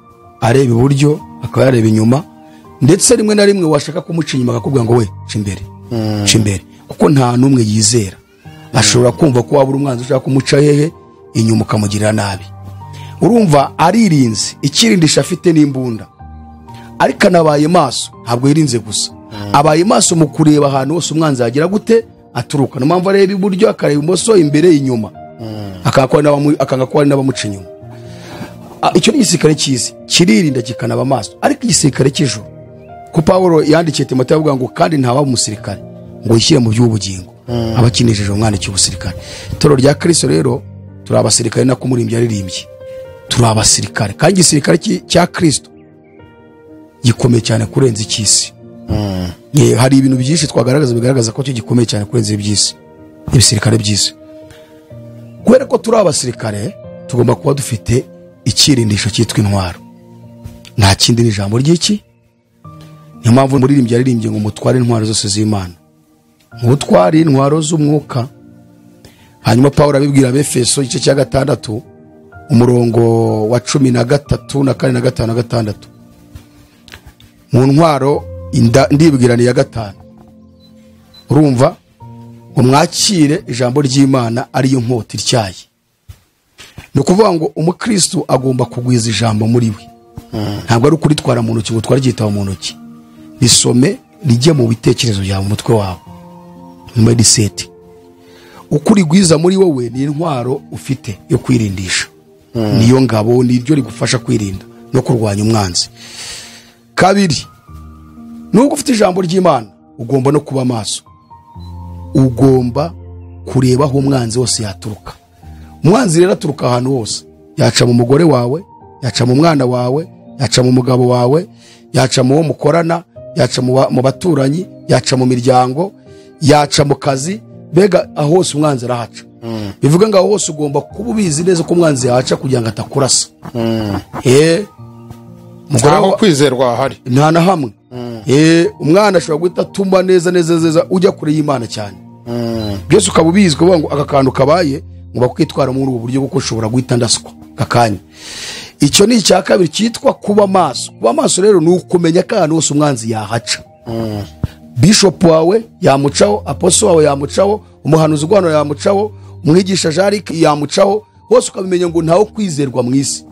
areba iburyo akaba yareba inyuma ndetse rimwe na rimwe washaka kumuca inyuma akakubwira ngo we cimbere kuko nta numwe yizera. Ashobora kumva ko wabura umwanzi ushaka kumuca hehe inyuma ukamugirira nabi. Urumva aririnze ikirindisha afite n'imbunda ariko anabaye maso ntabwo yirinze gusa abaye maso mu kureba ahantu hose umwanzi yagira gute aturuka. No mpamvu areba iburyo akareba ibumoso imbere inyuma akanga ko ari n'abamuca inyuma. Icyo ni igisirikare cyiza kiririnda kikanaba maso. Ariko igisirikare cy'ijuru ko Paulo yandikiye Timoteyo avuga ngo kandi ntaba umusirikare ngo yishyire mu by'ubugingo abakinejeje umwana cy'ubusirikare. Itoro rya Kristo rero turi abasirikare nako murimbye aririmbye turi abasirikare kandi igisirikare cya Kristo gikomeye cyane kurenza icy'isi. Hari ibintu byinshi twagaragaza bigaragaza ko cyo gikomeye cyane kurenza iby'isi ibisirikare by'isi. Kubera ko turi abasirikare tugomba kuba dufite ikirindisho cyitwa intwaro. Nta kindi ni ijambo ry'iki. Niyo mpamvu muririmbye aririmbye ngo mutware intwaro zose z'Imana. Mutware intwaro z'umwuka. Hanyuma Paulo abibwira Abefeso igice cya 6 umurongo wa 13 na 4 na 5 na 6. Mu ntwaro ndibwirana ya 5. Urumva ngo mwakire ijambo ry'Imana ari yo nkota ityaye. No kuvuga ngo umukristo agomba kugwiza ijambo muri we. Ntabwo ari ukuritwara mu ntoki ngo twarigitaho mu ntoki. Risome rijye mu bitekerezo bya mu mutwe wawe. Mindset. Ukurigwiza muri wowe ni intwaro ufite yo kwirindisha. Niyo ngabo niryo rigufasha kwirinda no kurwanya umwanzi. Kabiri. Nubwo ufite ijambo ry'Imana ugomba no kuba maso. Ugomba kureba aho umwanzi wose yaturuka. Umwanzi rero aturuka ahantu hose. Yaca mu mugore wawe, yaca mu mwana wawe, yaca mu mugabo wawe, yaca mu wo mukorana, yaca mu baturanyi, yaca mu miryango, yaca mu kazi. Bega aho hose umwanzi arahaca. Bivuga ngo aho hose ugomba kuba ubizi neza ko umwanzi yahaca kugira ngo atakurasa. Mugore aho kwizerwa hari nta na hamwe. Umwana ashobora guhita tumba neza ujya kure y'Imana cyane. Byose ukabubizi kuvuga ngo akakantu kabaye ngo kwitwara muri ubu buryo bwo ushobora guhita ndaswa kakanya. Icyo ni icya kabiri cyitwa kuba maso. Kuba maso rero ni ukumenya akantu hose umwanzi yahaca. Bishop wawe yamucaho, apostle wawe yamucaho, umuhanuzi ugwano yamucaho, umwigisha Jarik yamucaho, hose ukabimenya ngo ntawo kwizerwa mu isi.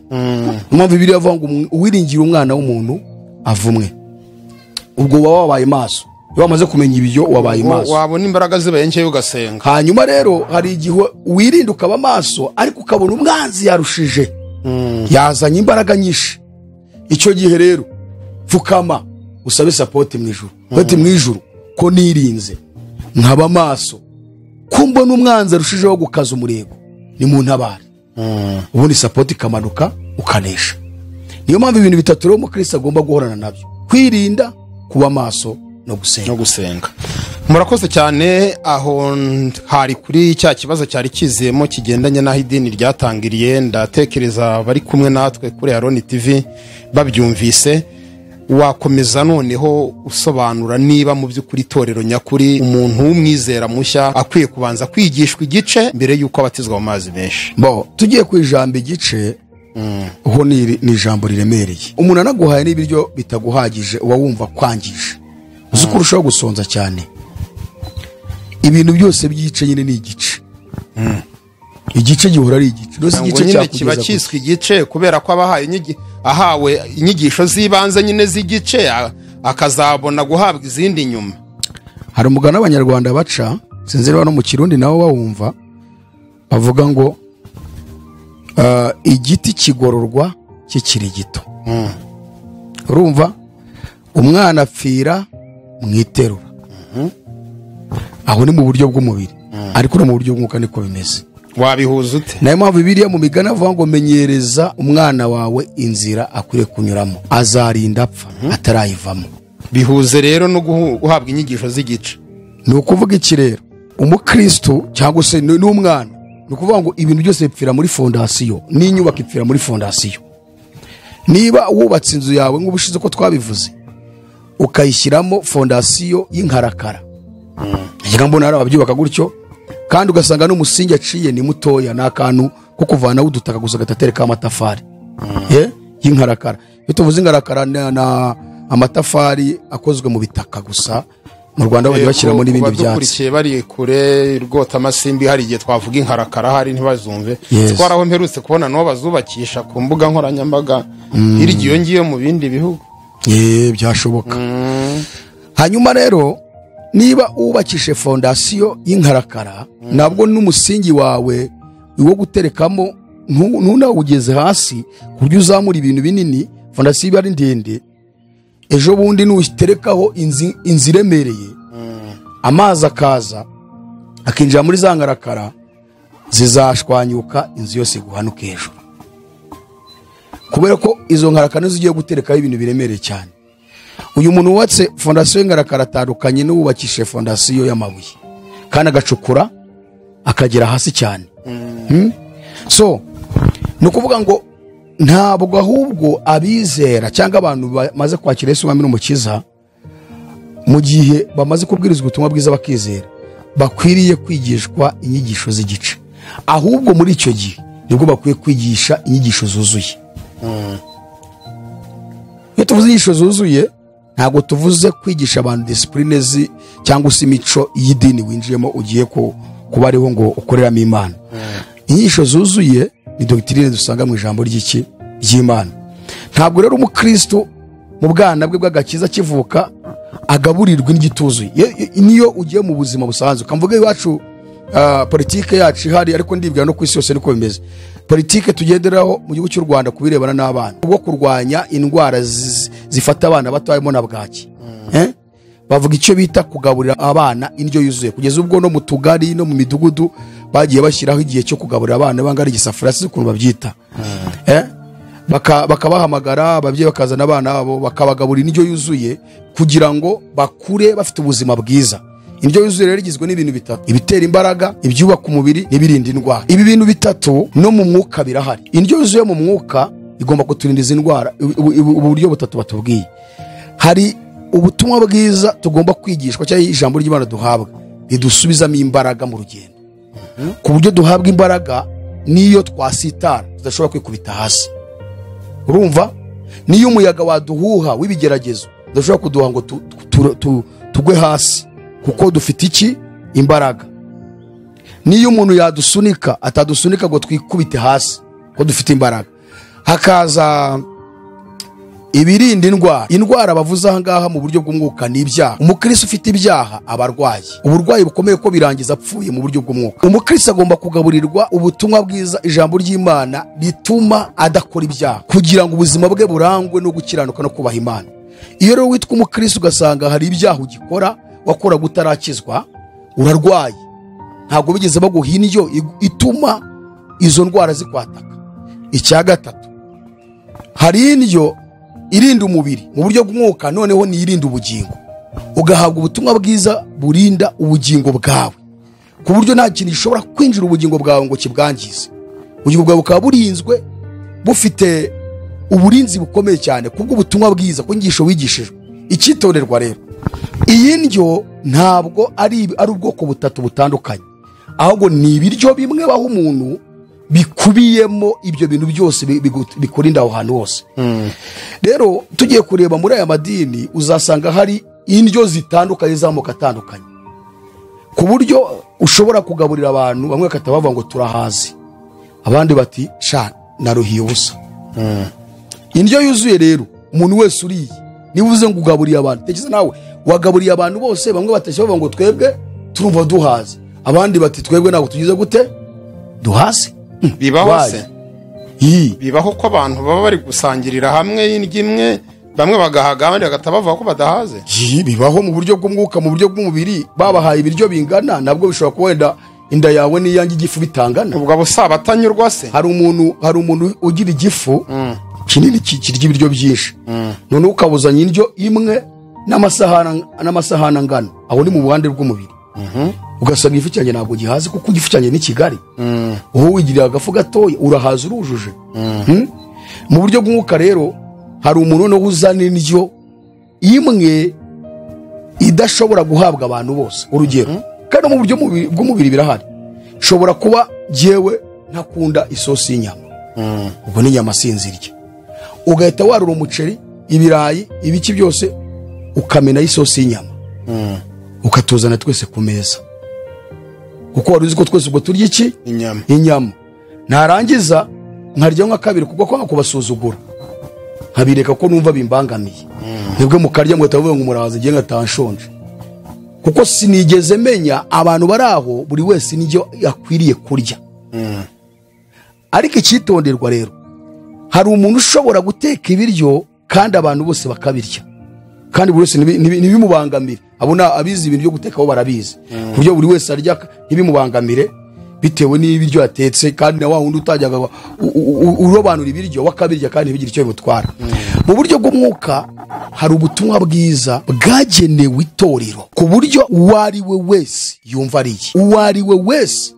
Mpamvu Bibiliya ivuga ngo uwiringira umwana w'umuntu avumwe. Ubwo wabaye maso. Iyo wamaze kumenya ibyo wabaye maso. Wabona imbaraga zibayenkeye ugasenga. Hanyuma rero hari igihe wirinda ukaba maso ariko ukabona umwanzi yarushije. Yazanye imbaraga nyinshi. Icyo gihe rero pfukama usabe sapoti mu ijuru bati mu ijuru ko nirinze nkaba maso kumbo n'umwanzi arushijeho gukaza umurego ni mu ntabare ubundi sapoti ikamanuka ukanesha. Niyo mpamvu ibintu bitatu rero umukristo agomba guhorana nabyo: kwirinda, kuba maso no gusenga. Murakoze cyane. Aho hari kuri cya kibazo cyari kizemo kigendanye n'aho idini ryatangiriye, ndatekereza bari kumwe natwe kuri Aroni TV babyumvise. Wakomeza noneho usobanura niba mu by'ukuri itorero nyakuri umuntu w'umwizera mushya akwiye kubanza kwigishwa igice mbere y'uko abatizwa mu mazi menshi. Tugiye ku ijambo igice, ho ni ijambo riremereye. Umuntu anaguhaye n'ibiryo bitaguhagije uba wumva kwangije, uzi ko urushaho gusonza cyane. Ibintu byose by'igice nyine ni igice. Igice gihora ari igice. Rose igice kiba cyiswe igice kubera ko ahawe inyigisho z'ibanze nyine z'igice akazabona guhabwa izindi nyuma. Hari umugani abanyarwanda baca, sinzi no mu Kirundi nawo wawumva, bavuga ngo igiti kigororwa kikiri gito. Urumva umwana apfira mu iterura. Aho ni mu buryo bw'umubiri, ariko no mu buryo bw'umwuka niko bimeze. Wabihuza ute? Nayo mpamvu Bibiliya mu migani avuga ngo menyereza umwana wawe inzira akwiriye kunyuramo, azarinda apfa atarayivamo. Bihuze rero no guhabwa inyigisho z'igice. Ni ukuvuga iki rero? Umukristo cyangwa se n'umwana, ni ukuvuga ngo ibintu byose bipfira muri fondasiyo, n'inyubako ipfira muri fondasiyo. Niba wubatse inzu yawe nk'ubushize ko twabivuze, ukayishyiramo fondasiyo y'inkarakara, ngira mbona ari ababyubaka gutyo, kandi ugasanga n'umusingi aciye ni mutoya, n'akantu ko kuvanaho udutaka gusa gatatereka amatafari y'inkarakara. Iyo tuvuze inkarakara na amatafari akozwe mu bitaka gusa, mu Rwanda bagiye bashyiramo n'ibindi byatsi. Badukurikiye bari kure Rwota Amasimbi, hari igihe twavuga inkarakara hari ntibazumve. Twaraho mperutse kubona no bazubakisha ku mbuga nkoranyambaga hirya iyo ngiye mu bindi bihugu. Byashoboka. Hanyuma rero niba ubakishe fondasiyo y'inkarakara, nabwo n'umusingi wawe wo guterekamo ntunawugeze hasi kuryo uzamura ibintu binini, fondasiyo iba ari ndende. Ejo bundi nuterekaho inzi iremereye, amazi akaza akinjira muri za nkarakara, zizashwanyuka, inzu yose guhanuka hejuru, kubera ko izo nkarakara zigiye guterekaho ibintu biremereye cyane. Uyu muntu wubatse fondasiyo y'inkarakara atandukanye n'uwubakishe fondasiyo y'amabuye, kandi agacukura akagera hasi cyane. So ni ukuvuga ngo ntabwo ahubwo abizera cyangwa abantu bamaze kwakira Yesu Umwami n'Umukiza, mu gihe bamaze kubwirizwa ubutumwa bwiza bakizera, bakwiriye kwigishwa inyigisho z'igice. Ahubwo muri icyo gihe nibwo bakwiye kwigisha inyigisho zuzuye. Iyo tuvuze inyigisho zuzuye, ntabwo tuvuze kwigisha abantu discipline cyangwa se imico y'idini winjiyemo ugiye kuba ariho ngo ukoreramo Imana. Inyigisho zuzuye ni doctrine dusanga mu ijambo ry'Imana. Ntabwo rero umukristo mu bwana bwe bw'agakiza kivuka agaburirwa n'igituzuye. Niyo ugiye mu buzima busanzwe, kamvuga iwacu politike yacu ihari, ariko ndibwira no ku isi yose niko bimeze. Politike tugenderaho mu gihugu cy'u Rwanda kubirebana n'abana, bwo kurwanya indwara zifata abana bato harimo na bwaki. Bavuga icyo bita kugaburira abana indyo yuzuye, kugeza ubwo no mu tugari no mu midugudu bagiye bashyiraho igihe cyo kugaburira abana bangara igisafuriya cy'ukuntu babyita. Bakabahamagara ababyeyi bakazana abana babo bakabagaburira indyo yuzuye kugira ngo bakure bafite ubuzima bwiza. Indyo yuzuye rero igizwe n'ibintu bitatu: ibitera imbaraga, ibyubaka umubiri, n'ibirinda indwara. Ibi bintu bitatu no mu mwuka birahari. Indyo yuzuye mu mwuka igomba kuturinda izi ndwara. Uburyo butatu batubwiye: hari ubutumwa bwiza tugomba kwigishwa, cyangwa ijambo ry'Imana duhabwa ridusubizamo imbaraga mu rugendo, ku buryo duhabwa imbaraga niyo twasitara tudashobora kwikubita hasi. Urumva? Niyo umuyaga waduhuha w'ibigeragezo tudashobora kuduha ngo tugwe hasi, kuko dufite iki? Imbaraga. Niyo umuntu yadusunika atadusunika ngo twikubite hasi, ko dufite imbaraga. Hakaza ibirinda indwara bavuze aha ngaha mu buryo bw'umwuka ni ibyaha. Umukristo ufite ibyaha abarwayi, uburwayi bukomeye ko birangiza apfuye mu buryo bw'umwuka. Umukristo agomba kugaburirwa ubutumwa bwiza, ijambo ry'Imana rituma adakora ibyaha, kugira ngo ubuzima bwe burangwe no gukiranuka no kubaha Imana. iyo rero witwa umukristo ugasanga hari ibyaha ugikora wakoraga utarakizwa, urarwaye, ntabwo bigeze baguha indyo ituma izo ndwara zikwataka. icya gatatu, hari indyo irinda umubiri mu buryo bw'umwuka, noneho niyirinda ubugingo, ugahabwa ubutumwa bwiza burinda ubugingo bwawe ku buryo nta kintu gishobora kwinjira ubugingo bwawe ngo kibwangize. Ubugingo bwawe bukaba burinzwe, bufite uburinzi bukomeye cyane kubw'ubutumwa bwiza, ku nyigisho wigishijwe. Icyitonderwa rero, iyi ndyo ntabwo ari ubwoko butatu butandukanye, ahubwo ni ibiryo bimwe baho umuntu bikubiyemo ibyo bintu byose bikurinda aho hantu hose. Rero tugiye kureba muri aya madini uzasanga hari indyo zitandukanye z'amoko atandukanye, ku buryo ushobora kugaburira abantu bamwe bakata bavuga ngo turahazi, abandi bati sha naruhiye ubusa. Indyo yuzuye rero umuntu wese uriye, niba uvuze ngo ugaburiye abantu, tekereza nawe wagaburiye abantu bose, bamwe batashye bavuga ngo twebwe turumva duhaze, abandi bati twebwe ntabwo tugize gute duhaze. Bibaho se? Bibaho ko abantu baba bari gusangirira hamwe indyo imwe, bamwe bagahaga abandi bagata bavuga ko badahaze? Bibaho mu buryo bw'umwuka, mu buryo bw'umubiri, babahaye ibiryo bingana, nabwo bishobora kuba wenda inda yawe n'iyange igifu bitangana. Ubwo busaba atanyurwa se? Hari umuntu ugira igifu kinini kirya ibiryo byinshi, none ukabuzanya indyo imwe n'amasahani angana, aho ni mu buhande bw'umubiri. Ugasanga igifu cyanjye ntabwo gihaze kuko igifu cyanjye ni kigari, wowe wigirira agafu gatoya urahaza urujuje. Mu buryo bw'umwuka rero hari umuntu no uzana indyo imwe idashobora guhabwa abantu bose. Urugero, kandi mu buryo bw'umubiri birahari, shobora kuba jewe ntakunda isosi y'inyama, ubwo n'inyama sinzirya, ugahita warura umuceri, ibirayi, ibiki byose ukamena isosi y'inyama, ukatuzana twese ku meza, kuko wari uzi ko twese ubwo turya iki? Inyama. Narangiza nkarya nka kabiri kuko kwanga kubasuzugura, nkabireka ko numva bimbangamiye, nibwo mukarya ngo tavuga ngo murahaze ngiye ngatanshonje, kuko sinigeze menya abantu bari aho buri wese n'icyo yakwiriye kurya. Ariko icyitonderwa rero, hari umuntu ushobora guteka ibiryo kandi abantu bose bakabirya, kandi buri wese ntibimubangamire. Abona abizi ibintu byo guteka bo barabizi, ku buryo buri wese arya ntibimubangamire bitewe n'ibiryo yatetse, kandi na wa wundi utajyaga urobanura ibiryo wakabirya kandi ntibigire icyo bimutwara. Mu buryo bw'umwuka hari ubutumwa bwiza bwagenewe itorero, ku buryo uwo ari we wese yumva ariye. Uwo ari we wese,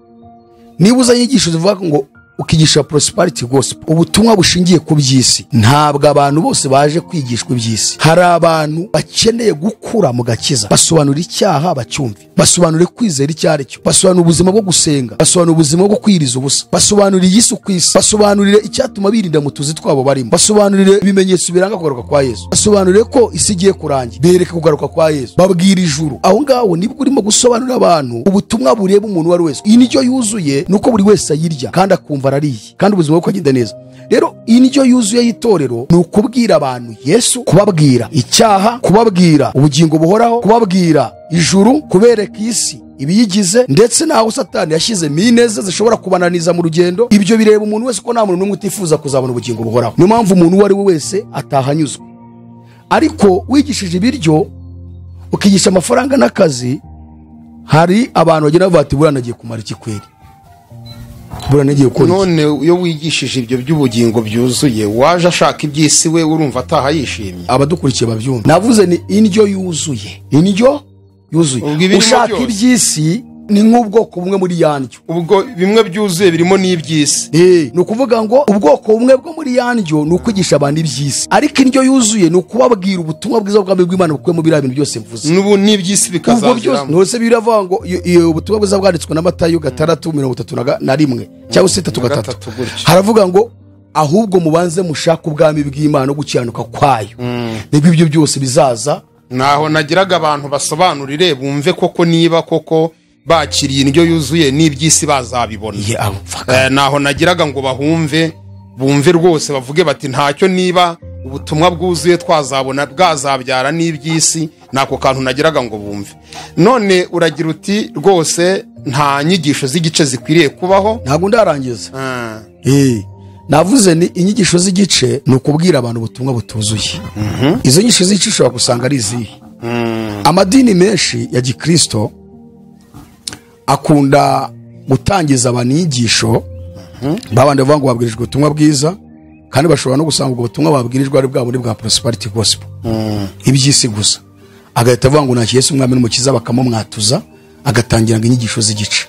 niba uzanye inyigisho zivuga ngo ukigisha prosperity gospel, ubutumwa bushingiye ku by'isi, ntabwo abantu bose baje kwigishwa iby'isi. Hari abantu bakeneye gukura mu gakiza, basobanura icyaha bacyumve, basobanure kwizera icyo ari cyo, basobanura ubuzima bwo gusenga, basobanura ubuzima bwo kwiriza ubusa, basobanurire Yesu ku isi, basobanurire icyatuma birinda mu tuzi twabo barimo, basobanurire ibimenyetso biranga kugaruka kwa Yesu, basobanurire ko isi igiye kurangira, bereka kugaruka kwa Yesu, babwira ijuru. Aho ngaho nibwo urimo gusobanurira abantu ubutumwa bureba umuntu wari wese. Iyi ndyo yuzuye nuko buri wese ayirya kandi akumva arariye, kandi ubuzima bukagenda neza. Rero indyo yuzuye y'itorero ni ukubwira abantu Yesu, kubabwira icyaha, kubabwira ubugingo buhoraho, kubabwira ijuru, kubereka isi ibiyigize, ndetse naho Satani yashyize mineze zishobora kubananiza mu rugendo. Ibyo bireba umuntu wese, ko nta muntu n'umwe utifuza kuzabona ubugingo buhoraho. Niyo mpamvu umuntu uwo ari we wese atahanyuzwe. Ariko wigishije ibiryo ukigisha amafaranga n'akazi, hari abantu bagira bati buriya nagiye kumara iki kweri, none iyo wigishije ibyo by'ubugingo byuzuye, waje ashaka iby'isi we urumva ataha yishimye. Abadukurikiye babyumva, navuze ni indyo yuzuye. Indyo yuzuye, ushaka iby'isi ni nk'ubwoko bumwe muri yandyo. Ubwo bimwe byuzuye birimo n'iby'isi. Ni ukuvuga ngo ubwoko bumwe bwo muri yandyo ni ukwigisha abantu iby'isi, ariko indyo yuzuye ni ukubabwira ubutumwa bwiza bw'ubwami bw'Imana bukuye mu biriya bintu byose mvuze. N'ubu n'iby'isi bikazaziramo. Nose biravuga ngo ubutumwa bwiza bwanditswe na Matayo 6:31 cyangwa 6:3, haravuga ngo ahubwo mubanze mushaka ubwami bw'Imana no gukiranuka kwayo, nibwo ibyo byose bizaza. Naho nagiraga abantu basobanurire bumve koko niba koko bakiriye indyo yuzuye n'iby'isi bazabibona. Naho nagiraga ngo bumve rwose, bavuge bati ntacyo niba ubutumwa bwuzuye twazabona bwazabyara n'iby'isi. Nako kantu nagiraga ngo bumve. None uragira uti rwose nta nyigisho z'igice zikwiriye kubaho. Ntabwo ndarangiza. navuze ni inyigisho z'igice ni ukubwira abantu ubutumwa butuzuye. Izo nyigisho z'igice ushobora gusanga ari izihe? Amadini menshi ya gikristo akunda gutangiza abantu inyigisho babandi bavuga ngo babwirijwe ubutumwa bwiza, kandi bashobora no gusanga ubwo butumwa babwirijwe ari bwa bundi bwa prosperity gospel, iby'isi gusa. Agahita avuga ngo naki Yesu umwami n'umukiza, bakamumwatuza, agatangira ngo inyigisho z'igice.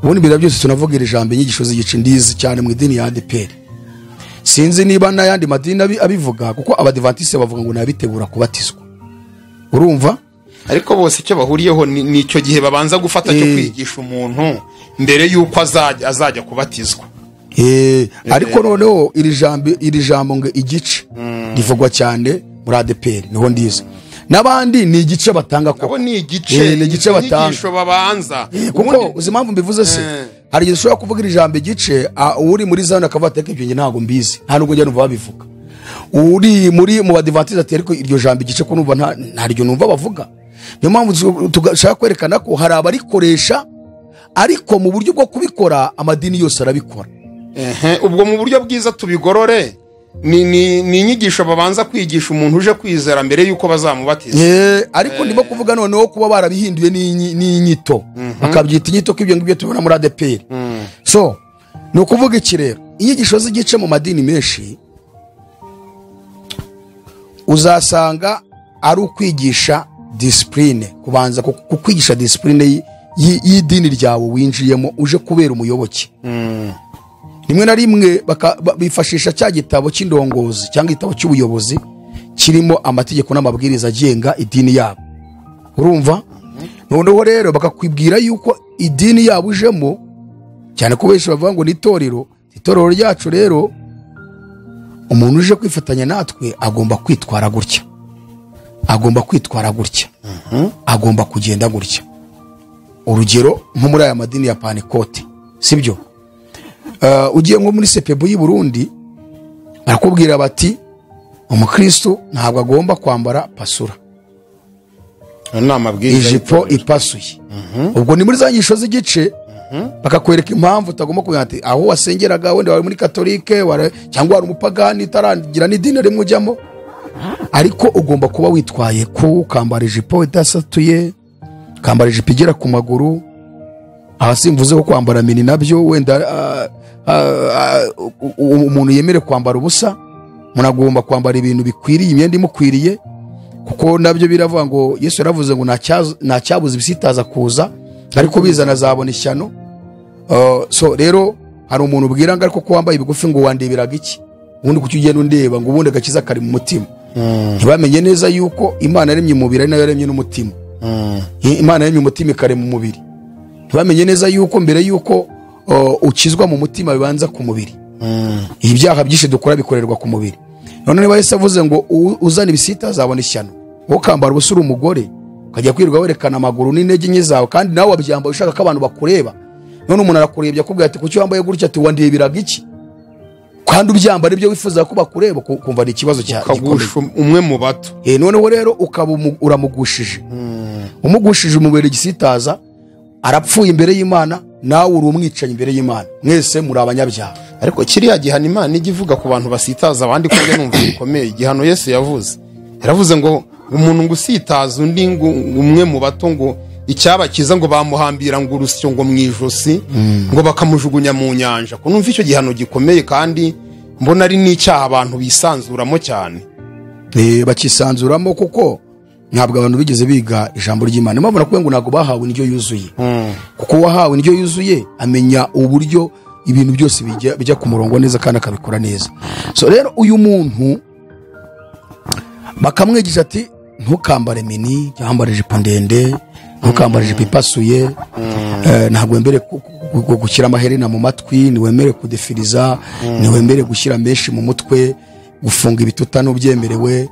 Ubundi bira byose tunavugira ijambo inyigisho z'igice ndizi cyane mu idini ya ADPR. Sinzi niba n'ayandi madini abivuga, kuko abadivantiste bavuga ngo nabitegura kubatizwa. Urumva? Ariko bose icyo bahuriyeho ni icyo gihe babanza gufata cyo kwigisha umuntu mbere yuko azajya kubatizwa. Ariko noneho iri jambo ngo igice rivugwa cyane muri ADPR, niho ndize. Nabandi ni igice batanga ko. Abo ni igice batanga babanza. Kuko uzi impamvu mbivuze se, hari igihe ushobora kuvuga ijambo igice, uri muri zone akavuga ati ibyo nge ntago mbizi, nta nubwo njya numva babivuga. Uri mu badivantiste ati ariko iryo jambo igice ko numva ntaryo numva bavuga. Niyo mpamvu tugashaka kwerekana ko hari abarikoresha, ariko mu buryo bwo kubikora amadini yose arabikora. Ubwo mu buryo bwiza tubigorore ni inyigisho babanza kwigisha umuntu uje kwizera mbere yuko bazamubatiza. Ariko ndimo kuvuga noneho kuba barabihinduye n'inyito, bakabyita inyito ko ibyo ngibyo tubona muri ADPR. So ni ukuvuga iki rero, inyigisho z'igice mu madini menshi uzasanga ari ukwigisha discipline, kubanza kukwigisha discipline y'idini ryawe winjiyemo uje kubera umuyoboke. Rimwe na rimwe bifashisha cya gitabo cy'indongozi cyangwa igitabo cy'ubuyobozi kirimo amategeko n'amabwiriza agenga idini yabo. Urumva? Noneho rero bakakwibwira yuko idini yabo ujemo, cyane ko benshi bavuga ngo ni itorero ryacu rero umuntu uje kwifatanya natwe agomba kwitwara gutya, agomba kwitwara gutya, agomba kugenda gutya. Urugero nko muri aya madini ya Pentecote, sibyo? Ugiye nko muri CPB y'u Burundi barakubwira bati umukristo ntabwo agomba kwambara pasura, ijipo ipasuye. Ubwo ni muri za nyigisho z'igice bakakwereka impamvu utagomba kugira ati aho wasengeraga wenda wari muri katolike cyangwa wari umupagani utarangira n'idini rimwe ujyamo, ariko ugomba kuba witwaye ko kambara ijipo idasatuye, kambara ijipo igera ku maguru. Aha simvuze ko kwambara mini nabyo wenda umuntu yemere kwambara ubusa. Umuntu agomba kwambara ibintu bikwiriye, imyenda imukwiriye, kuko nabyo biravuga ngo Yesu yaravuze ngo nta cyabuze ibisitaza kuza, ariko bizana azabona ishyano. So rero hari umuntu ubwira ngo ariko ko wambaye ibigufi ngo wandeberaga iki, ubundi kuki ugenda undeba ngo ubundi agakiza kari mu mutima. Ntibamenye neza yuko Imana yaremye umubiri ari nayo yaremye n'umutima. Imana yaremye umutima ikarema umubiri. Ntibamenye neza yuko mbere yuko ukizwa mu mutima bibanza ku mubiri. Ibyaha byinshi dukora bikorerwa ku mubiri. None niba Yesu avuze ngo uzana ibisita azabona ishyano, wowe kambara ubusura umugore ukajya kwirirwa werekana amaguru n'intege nke zawe, kandi nawe wabyambaye ushaka ko abantu bakureba. None umuntu arakurebye akubwira ati kuki wambaye gutya, ati wandeberaga iki, kandi ubyambara ibyo wifuza ko bakureba, kumva ni ikibazo gikomeye. Umwe mu bato noneho rero ukaba uramugushije, umugushije umubiri gisitaza, arapfuye imbere y'Imana, nawe uri umwicanyi imbere y'Imana, mwese muri abanyabyaha. Ariko kiriya gihano Imana ijya ivuga ku bantu basitaza abandi ko njye numva bikomeye. Igihano Yesu yaravuze ngo umuntu ngo usitaza undi ngo umwe mu bato ngo icyabakiza ngo bamuhambira ngo urusyo ngo mu ijosi ngo bakamujugunya mu nyanja. Ko numva icyo gihano gikomeye, kandi mbona ari n'icyaha abantu bisanzuramo cyane. Bakisanzuramo kuko ntabwo abantu bigeze biga ijambo ry'Imana. Impamvu nakubwiye ngo ntabwo bahawe indyo yuzuye, kuko wahawe indyo yuzuye amenya uburyo ibintu byose bijya ku murongo neza kandi akabikora neza. So rero uyu muntu bakamwigisha ati ntukambare mini, cyangwa ijipo ndende, ntukambare ijipo ipasuye, ntabwo wembere gushyira amaherena mu matwi, niwemere kudefiriza, niwemere gushyira menshi mu mutwe, gufunga ibituta n'ubyemerewe,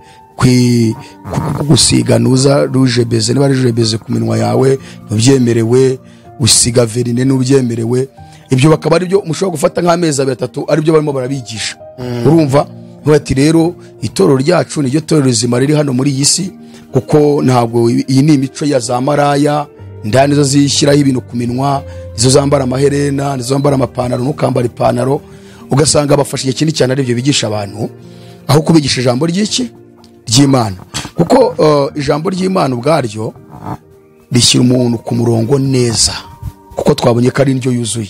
gusiga nuza rouge beze, niba rouge beze ku minwa yawe n'ubyemerewe, gusiga verine n'ubyemerewe. Ibyo bakaba ari byo mushobora gufata nk'amezi 3 ari byo barimo barabigisha. Urumva? Bati rero itorero ryacu niryo torero rizima riri hano muri iyi si, kuko ntabwo iyi ni imico ya za maraya, ndani zo zishyiraho ibintu ku minwa, nizo zambara amaherena, nizo zambara amapantaro, nukambara ipantaro. ugasanga bafashe igihe kinini cyane aribyo bigisha abantu aho kubigisha ijambo ry'Imana, kuko ijambo ry'Imana ubwaryo rishyira umuntu ku murongo neza, kuko twabonye ko ari indyo yuzuye.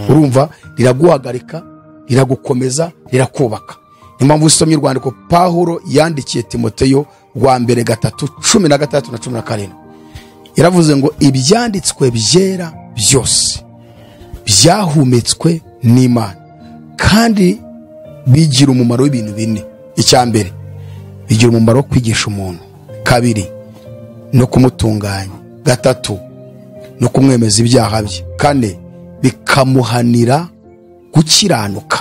Urumva riraguhagarika, riragukomeza, rirakubaka. Niyo mpamvu usomye urwandiko Pawulo yandikiye Timoteyo rwa mbere 3:13-17 yaravuze ngo ibyanditswe byera byose byahumetswe n'Imana kandi bigira umumaro w'ibintu bine. Icya mbere, bigira umumaro wo kwigisha umuntu. Kabiri, no kumutunganya. Gatatu, no kumwemeza ibyaha bye. Kane, bikamuhanira gukiranuka.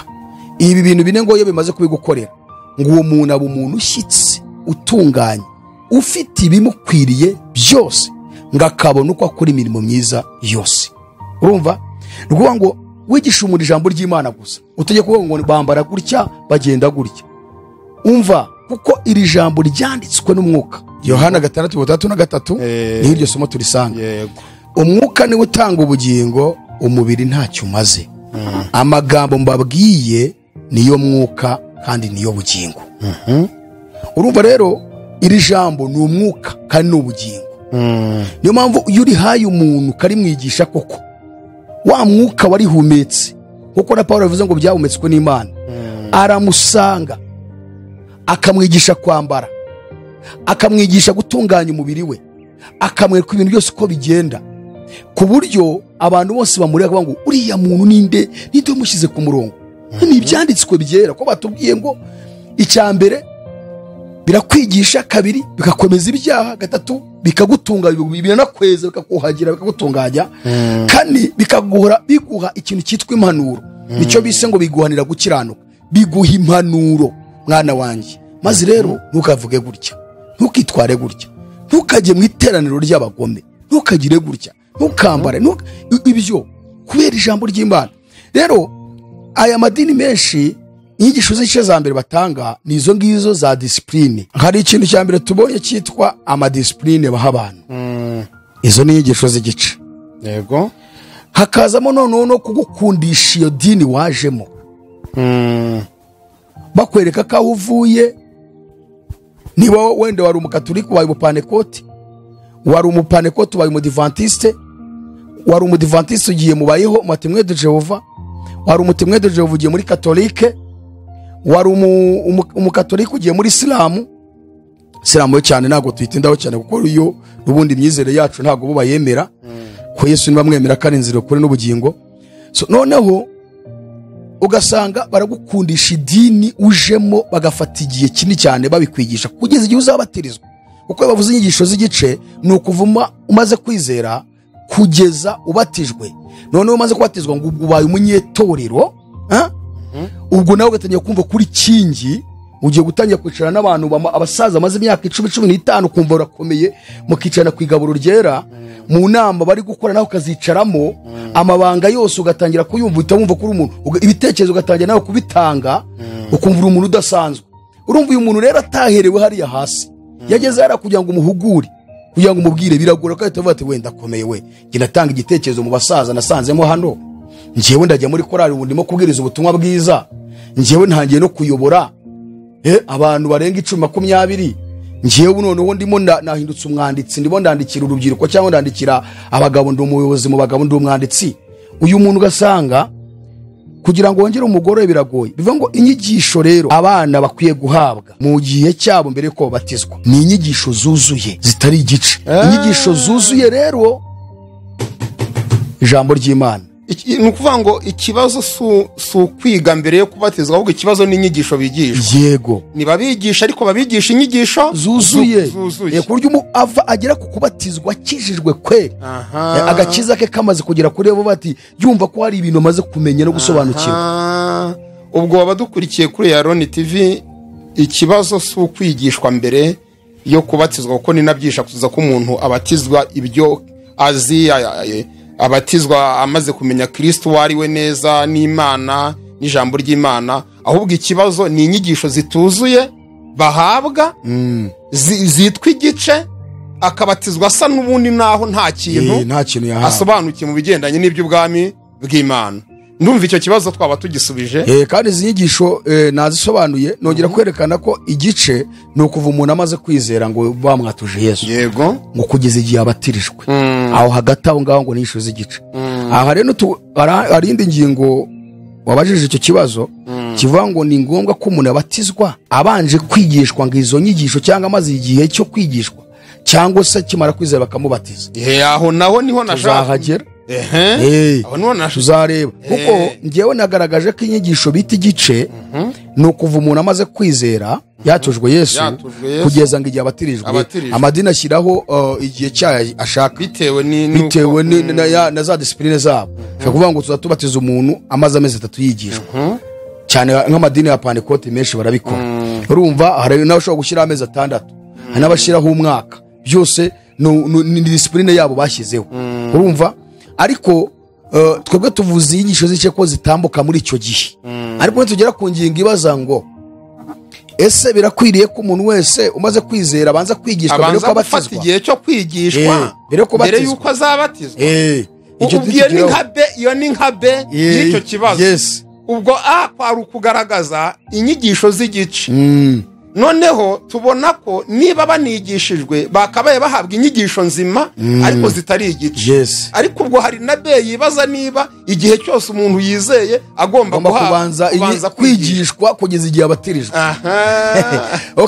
Ibi bintu bine ngo iyo bimaze kubigukorera, ngo uwo muntu aba umuntu ushyitse, utunganye, ufite ibimukwiriye byose, ngo akabona uko akora imirimo myiza yose. Urumva? Nukuvuga ngo wigisha umuntu ijambo ry'Imana gusa, utegeka kuvuga ngo bambara gutya, bagenda gutya. Umva, kuko iri jambo ryanditswe n'umwuka. Yohana 6:3 ni iryo somo turisanga. Umwuka niwe utanga ubugingo, umubiri ntacyo umaze. Amagambo mbabwiye niyo mwuka kandi niyo bugingo. Urumva rero iri jambo ni umwuka kandi ni ubugingo. Niyo mpamvu iyo urihaye umuntu karimwigisha koko, wa mwuka warihumetse, kuko na Pawulo yavuze ngo byahumetswe n'Imana, aramusanga akamwigisha kwambara, akamwigisha gutunganya umubiri we, akamwereka ibintu byose uko bigenda, ku buryo abantu bose bamureba kuvuga ngo uriya muntu ninde umushyize ku murongo. Ni ibyanditswe byera ko batubwiye ngo icya mbere birakwigisha, kabiri bikakomeza ibyaha, gatatu bikagutunganya, biranakweza, bikakuhagira, bikagutunganya, kandi biguha ikintu cyitwa impanuro. Nicyo bise ngo biguhanira gukiranuka, biguha impanuro. Mwana wanjye, maze rero ntukavuge gutya, ntukitware gutya, ntukajye mu iteraniro ry'abagome, ntukagire gutya, ntukambare ibyo, kubera ijambo ry'Imana. Rero aya madini menshi, inyigisho z'igice za mbere batanga ni izo ngizo za disipurine. Hari ikintu cya mbere tubonye cyitwa amadisipurine baha abantu. Izo ni inyigisho z'igice. Yego. Hakazamo noneho no kugukundisha iyo dini wajemo, bakwereka ko aho uvuye, niba wenda wari umukatolika ubaye umupanekoti, wari umupanekoti ubaye umudivantiste, wari umudivantiste ugiye mubayeho Matemwe de Jehova, wari umutemwe de Jehova ugiye muri katolike, wari umukatolika ugiye muri Islamu. Islamu cyane ntabwo tuyitindaho cyane, kuko iyo ubundi imyizere yacu ntabwo buba yemera ko Yesu niba mwemera kandi inzira kuri n'ubugingo. So noneho ugasanga baragukundisha idini ujemo, bagafata igihe kinini cyane babikwigisha kugeza igihe uzabatirizwa. Kuko bavuze inyigisho z'igice ni ukuvuma umaze kwizera kugeza ubatijwe. Noneho umaze kubatizwa ngo ubaye umunyetorero, ubwo nawe ugatangira kumva kuri kingi, ugiye gutangira kwicara n'abantu abasaza amaze imyaka 10-15 kumva urakomeye, mukicarana ku igaburo ryera, mu nama bari gukora nawe ukazicaramo, amabanga yose ugatangira kuyumva, utamumva kuri umuntu, ibitekerezo ugatangira nawe kubitanga, ukumva uri umuntu udasanzwe. Urumva uyu muntu rero ataherewe hariya hasi, yageze hariya kugira ngo umuhugure, kugira ngo umubwire, biragora ko ahita avuga ati wenda akomeye we, njye natanga igitekerezo mu basaza nasanzemo hano, njyewe ndajya muri korali ubu ndimo kubwiriza ubutumwa bwiza, njyewe ntangiye no kuyobora abantu barenga 10-20, njyewe noneho ndimo nahindutse umwanditsi, ndimo ndandikira urubyiruko cyangwa ndandikira abagabo, ndi umuyobozi mu bagabo, ndi umwanditsi. Uyu muntu ugasanga kugira ngo wongere umugore biragoye. Bivuga ngo inyigisho rero abana bakwiye guhabwa mu gihe cyabo mbere ko batizwa ni inyigisho zuzuye, zitari igice. Inyigisho zuzuye rero ijambo ry'Imana. Ni ukuvuga ngo ikibazo su kwiga mbere yo kubatizwa, ahubwo ikibazo ni inyigisho bigisha. Yego, niba bigisha ariko babigisha inyigisho zuzuye, ku buryo agera ku kubatizwa akijijwe kweri, agakiza ke kamaze kugera kuri bo, bati yumva ko hari ibintu amaze kumenya no gusobanukirwa. Ubwo wabadukurikiye kuri Yaroni TV, ikibazo su kwigishwa mbere yo kubatizwa, kuko ni nabyisha kuza ko umuntu abatizwa ibyo azi, abatizwa amaze kumenya Kristo wari we neza n'Imana n'ijambo ry'Imana. Ahubwo ikibazo ni inyigisho zituzuye bahabwa, zitwa igice, akabatizwa asa n'ubundi naho nta kintu yahawe, asobanukiye mu bigendanye n'iby'ubwami bw'Imana. ndumva icyo kibazo twaba tugisubije. kandi izi nyigisho nazisobanuye nongera kwerekana ko igice ni ukuva umuntu amaze kwizera ngo bamwatuje Yesu, yego, ngo kugeza igihe abatirijwe. aho hagati aho ngaho ngo ni inyigisho z'igice. aha rero hari indi ngingo wabajije icyo kibazo kivuga ngo ni ngombwa ko umuntu abatizwa abanje kwigishwa ngo izo nyigisho cyangwa amaze igihe cyo kwigishwa cyangwa se kimara kwizera bakamubatiza. aho naho niho tuzahagera. aho niho tuzareba kuko ngewe nagaragaje ko inyigisho bita igice ni ukuva umuntu amaze kwizera yatujwe Yesu kugeza ngo igihe abatirijwe. amadini ashyiraho igihe cyayo ashaka bitewe na za disipurine zabo. ushobora kuvuga ngo tuzatubatiza umuntu amaze amezi 3 yigishwa, cyane nk'amadini ya Pentecote menshi barabikora. urumva hari nawe ushobora gushyiraho amezi 6, hari n'abashyiraho umwaka. byose ni disipurine yabo bashyizeho. urumva, ariko twebwe tuvuze inyigisho z'ice ko zitambuka muri icyo gihe. ariko tugera ku ngingo ibaza ngo ese birakwiriye ko umuntu wese umaze kwizera abanza kwigishwa mbere yuko abatizwa? abanza igihe cyo kwigishwa mbere yuko azabatizwa. iyo ni nka be y'icyo kibazo. ubwo kwari ukugaragaza inyigisho z'igice. noneho tubona ko niba banigishijwe bakabaye bahabwa inyigisho nzima ariko zitari igice. ariko ubwo hari na be yibaza niba igihe cyose umuntu yizeye agomba kubanza kwigishwa kugeza igihe abatirijwe.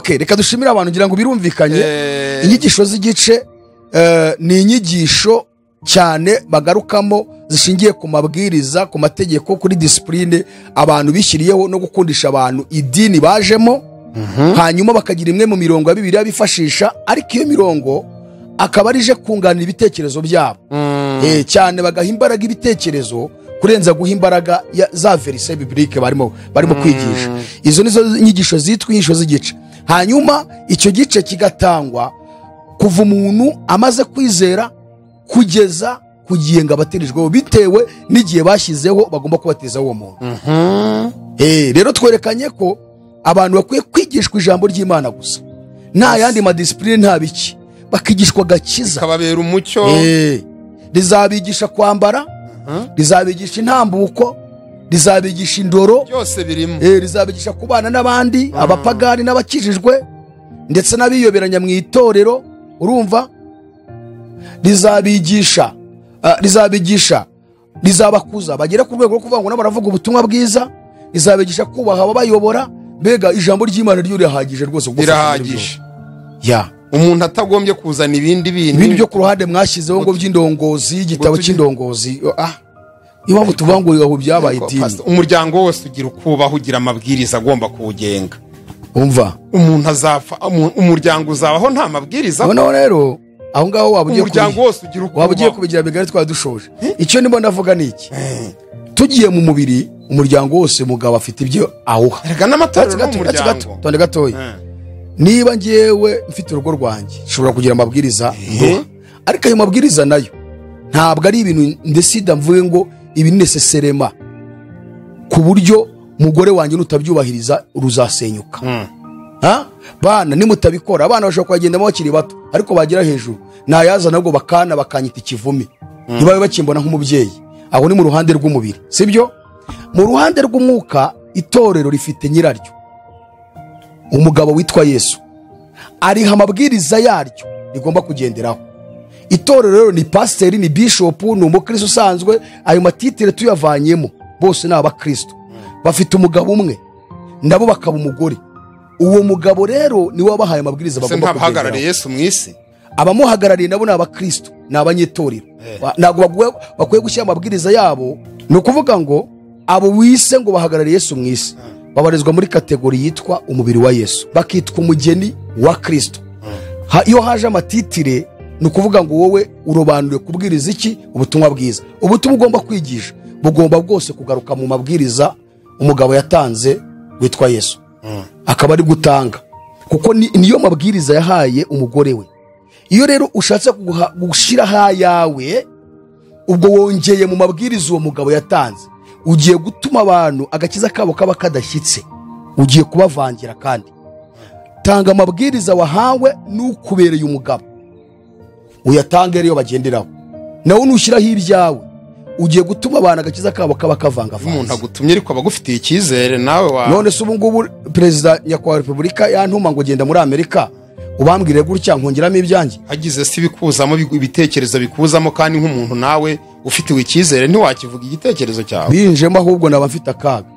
reka dushimire abantu ngira ngo birumvikanye. inyigisho z'igice ni inyigisho cyane bagarukamo zishingiye ku mabwiriza, ku mategeko, kuri disipurine abantu bishyiriyeho no gukundisha abantu idini bajemo. hanyuma bakagira imwe mu mirongo ya Bibiliya bifashisha, ariko iyo mirongo akaba arije kunganira ibitekerezo byabo. cyane bagaha imbaraga ibitekerezo kurenza guha imbaraga za verise biblike barimo kwigisha. izo nizo nyigisho zitwa inyigisho z'igice. hanyuma icyo gice kigatangwa kuva umuntu amaze kwizera kugeza ku gihe ngo abatirijweho bitewe n'igihe bashyizeho bagomba kubatiza uwo muntu. rero twerekanye ko abantu bakwiye kwigishwa ijambo ry'Imana gusa, nta yandi madisipurine, nta biki, bakigishwa agakiza kababera umucyo. rizabigisha kwambara, rizabigisha intambuko, rizabigisha indoro, byose birimo. rizabigisha kubana n'abandi, abapagani n'abakijijwe ndetse n'abiyoberanya mu itorero. urumva, rizabakuza bagera ku rwego rwo kuvuga ngo nabo baravuga ubutumwa bwiza, rizabigisha kubaha ababayobora. mbega ijambo ry'Imana ryo rirahagije rwose. rirahagije. umuntu atagombye kuzana ibindi byo ku ruhande mwashyizeho ngo by'indongozi, igitabo cy'indongozi. impamvu tuvuga ngo aho byabaye idini. umuryango wose ugira ukubaho, ugira amabwiriza agomba kuwugenga. umva, umuntu azapfa, umuryango uzabaho nta mabwiriza. noneho rero aho ngaho waba ugiye kubigira bigari twari dushoje. icyo ndimo ndavuga ni iki: tugiye mu mubiri, umuryango wose mugabo afite ibyo awuha. reka n'amatorero n'umuryango. tonde gatoya. niba ngewe mfite urugo rwanjye nshobora kugira amabwiriza, ariko ayo mabwiriza nayo ntabwo ari ibintu ndesida mvuge ngo ibi neseserema ku buryo umugore wanjye nutabyubahiriza ruzasenyuka. bana nimutabikora, abana bashobora kubagendamo bakiri bato, ariko bagera hejuru nayaza nabwo bakanyita ikivumi, ntibabe bakimbona nk'umubyeyi. aho ni mu ruhande rw'umubiri, sibyo? mu ruhande rw'umwuka, itorero rifite nyiraryo, umugabo witwa Yesu, ariha amabwiriza yaryo rigomba kugenderaho. itorero rero ni pasiteri, ni bishopu, ni umukristo usanzwe. ayo matitire tuyavanyemo, bose ni abakristo, bafite umugabo umwe, nabo bakaba umugore. uwo mugabo rero niwe wabahaye amabwiriza bagomba kugenderaho. ntabahagarariye Yesu mu isi. abamuhagarariye nabo ni abakristo, ni abanyetorero. ntabwo bakwiye gushyira amabwiriza yabo. ni ukuvuga ngo abo wise ngo bahagarariye Yesu mu isi babarizwa muri kategori yitwa umubiri wa Yesu, bakitwa umugeni wa Kristo. iyo haje amatitire, ni ukuvuga ngo wowe urobanuriwe kubwiriza iki? Ubutumwa bwiza. ubutumwa ugomba kwigisha bugomba bwose kugaruka mu mabwiriza umugabo yatanze witwa Yesu, akaba ari gutanga, kuko niyo mabwiriza yahaye umugore we. iyo rero ushatse gushyiraho ayawe, ubwo wongeye mu mabwiriza uwo mugabo yatanze, ugiye gutuma abantu agakiza kabo kaba kadashyitse, ugiye kubavangira. kandi tanga amabwiriza wahawe n'ukubereye umugabo, uyatange rero bagenderaho. nawe nushyiraho ibyawe, ugiye gutuma abantu agakiza kabo kaba kavangavanze. Umuntu agutumye ariko abagufitiye icyizere nawe none se ubu ngubu perezida nyakubahwa repubulika yantuma ngo genda muri Amerika ubambwire gutya nkongeramo ibyanjye, hagize si bikuzamo ibitekerezo bikuzamo, kandi nk'umuntu nawe ufitiwe icyizere ntiwakivuga igitekerezo cyawe binjemo, ahubwo naba mfite akaga.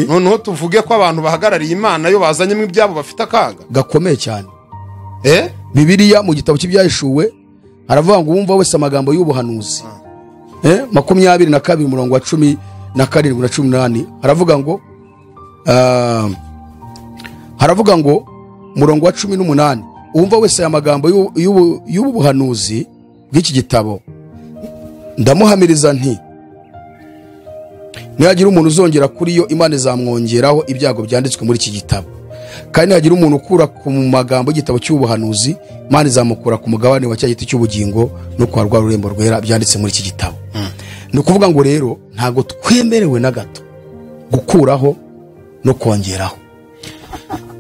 Noneho tuvuge ko abantu bahagarariye Imana yo bazanyemo ibyabo bafite akaga gakomeye cyane. Bibiliya mu gitabo cy'ibyahishuwe haravuga ngo wumva wese amagambo y'ubuhanuzi 22 umurongo wa 17 na 18 haravuga ngo umurongo wa 18 wumva wese amagambo y'ubuhanuzi bw'iki gitabo ndamuhamiriza nti nihagira umuntu uzongera kuri yo Imana izamwongeraho ibyago byanditswe muri iki gitabo, kandi nihagira umuntu ukura ku magambo y'igitabo cy'ubuhanuzi Imana izamukura ku mugabane wa cya giti cy'ubugingo no kwa rwa rurembo rwera byanditse muri iki gitabo. Ni ukuvuga ngo rero ntago twemerewe na gato gukuraho no kongeraho.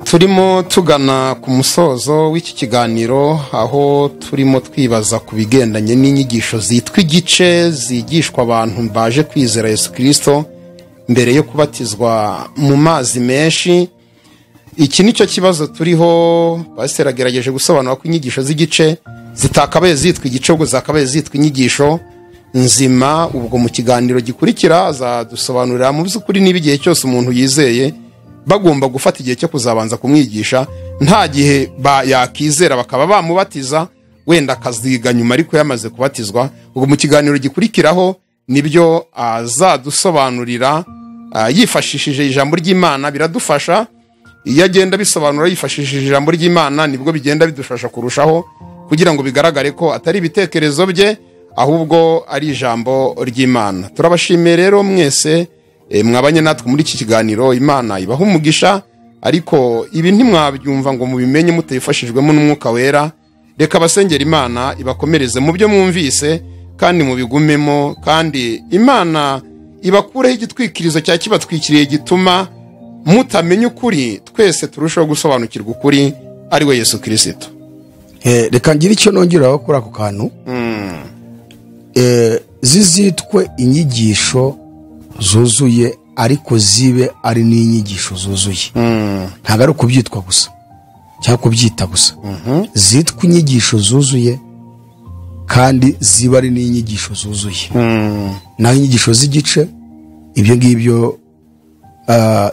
Turimo tugana ku musozo w'iki kiganiro, aho turimo twibaza ku bigendanye n'inyigisho zitwa igice zigishwa abantu baje kwizera Yesu Kristo mbere yo kubatizwa mu mazi menshi. Iki nicyo kibazo turiho. Pastor agerageje gusobanura ko inyigisho z'igice zitakabaye zitwa igice, ubwo zakabaye zitwa inyigisho nzima. Ubwo mu kiganiro gikurikira azadusobanurira mu by'ukuri niba igihe cyose umuntu yizeye bagomba gufata igihe cyo kuzabanza kumwigisha, nta gihe yakizera bakaba bamubatiza wenda akaziga nyuma ariko yamaze kubatizwa. Ubwo mu kiganiro gikurikiraho nibyo azadusobanurira yifashishije ijambo ry'Imana. Biradufasha iyo agenda bisobanura yifashishije ijambo ry'Imana, nibwo bigenda bidufasha kurushaho kugira ngo bigaragare ko atari ibitekerezo bye ahubwo ari ijambo ry'Imana. Turabashimiye rero mwese mwabanye natwe muri iki kiganiro. Imana ibaha umugisha, ariko ibi ntimwabyumva ngo mubimenye mutayifashijwemo n'Umwuka Wera. Reka basengera Imana ibakomereze mu byo mwumvise kandi mubigumemo, kandi Imana ibakureho igitwikirizo cya kibatwikiriye gituma mutamenya ukuri, twese turushaho gusobanukirwa ukuri ari we Yesu Kristo. Reka ngira icyo nongeraho kuri ako kantu. Zizitwe inyigisho zuzuye ariko zibe ari n'inyigisho zuzuye. Ntabwo ari ukubyitwa gusa cyangwa kubyita gusa. Zitwa inyigisho zuzuye kandi ziba ari n'inyigisho zuzuye. Naho inyigisho z'igice ibyo ngibyo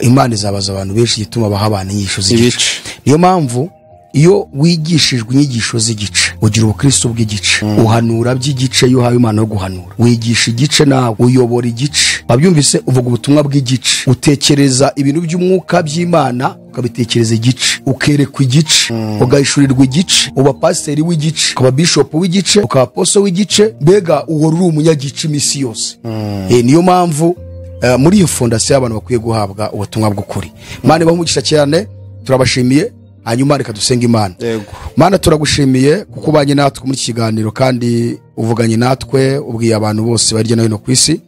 Imana izabaza abantu benshi gituma baha abantu inyigisho z'igice. Niyo mpamvu iyo wigishijwe inyigisho z'igice ugira ubukristo bw'igice, uhanura by'igice. Iyo uhawe Imana yo guhanura wigisha igice, nawe uyobora igice. Babyumvise, uvuga ubutumwa bw'igice, utekereza ibintu by'umwuka by'Imana ukabitekereza igice, ukerekwa igice, ugahishurirwa igice, uba pasiteri w'igice, ukaba bishop w'igice, ukaba apostle w'igice, mbega uhora uri umunyagice imisi yose. Niyo mpamvu muri iyo fondasiyo abantu bakwiye guhabwa ubutumwa bw'ukuri. Imana ibahe umugisha cyane, turabashimiye. Hanyuma reka dusenga Imana. Mana, turagushimiye kuko ubanye natwe muri iki kiganiro kandi uvuganye natwe, ubwiye abantu bose barya no hino ku isi.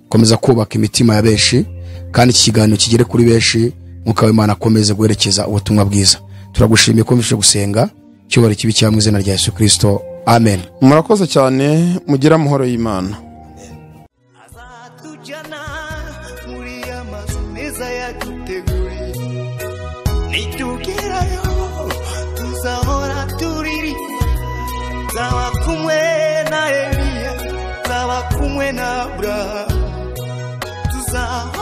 Komeza kubaka imitima ya benshi kandi iki kiganiro kigere kuri benshi. Mwuka w'Imana akomeze guherekeza ubutumwa bwiza. Turagushimiye ko mfishe gusenga. Cyubahiro kibi cyangwa izina rya Yesu Kristo. Amen. Murakoze cyane, mugira amahoro y'Imana. Azatujyana muri amazu meza yaduteguriye, nitugerayo tuzahora turiri, zaba kumwe na Eliya, zaba kumwe na Abrahamu, tuzahora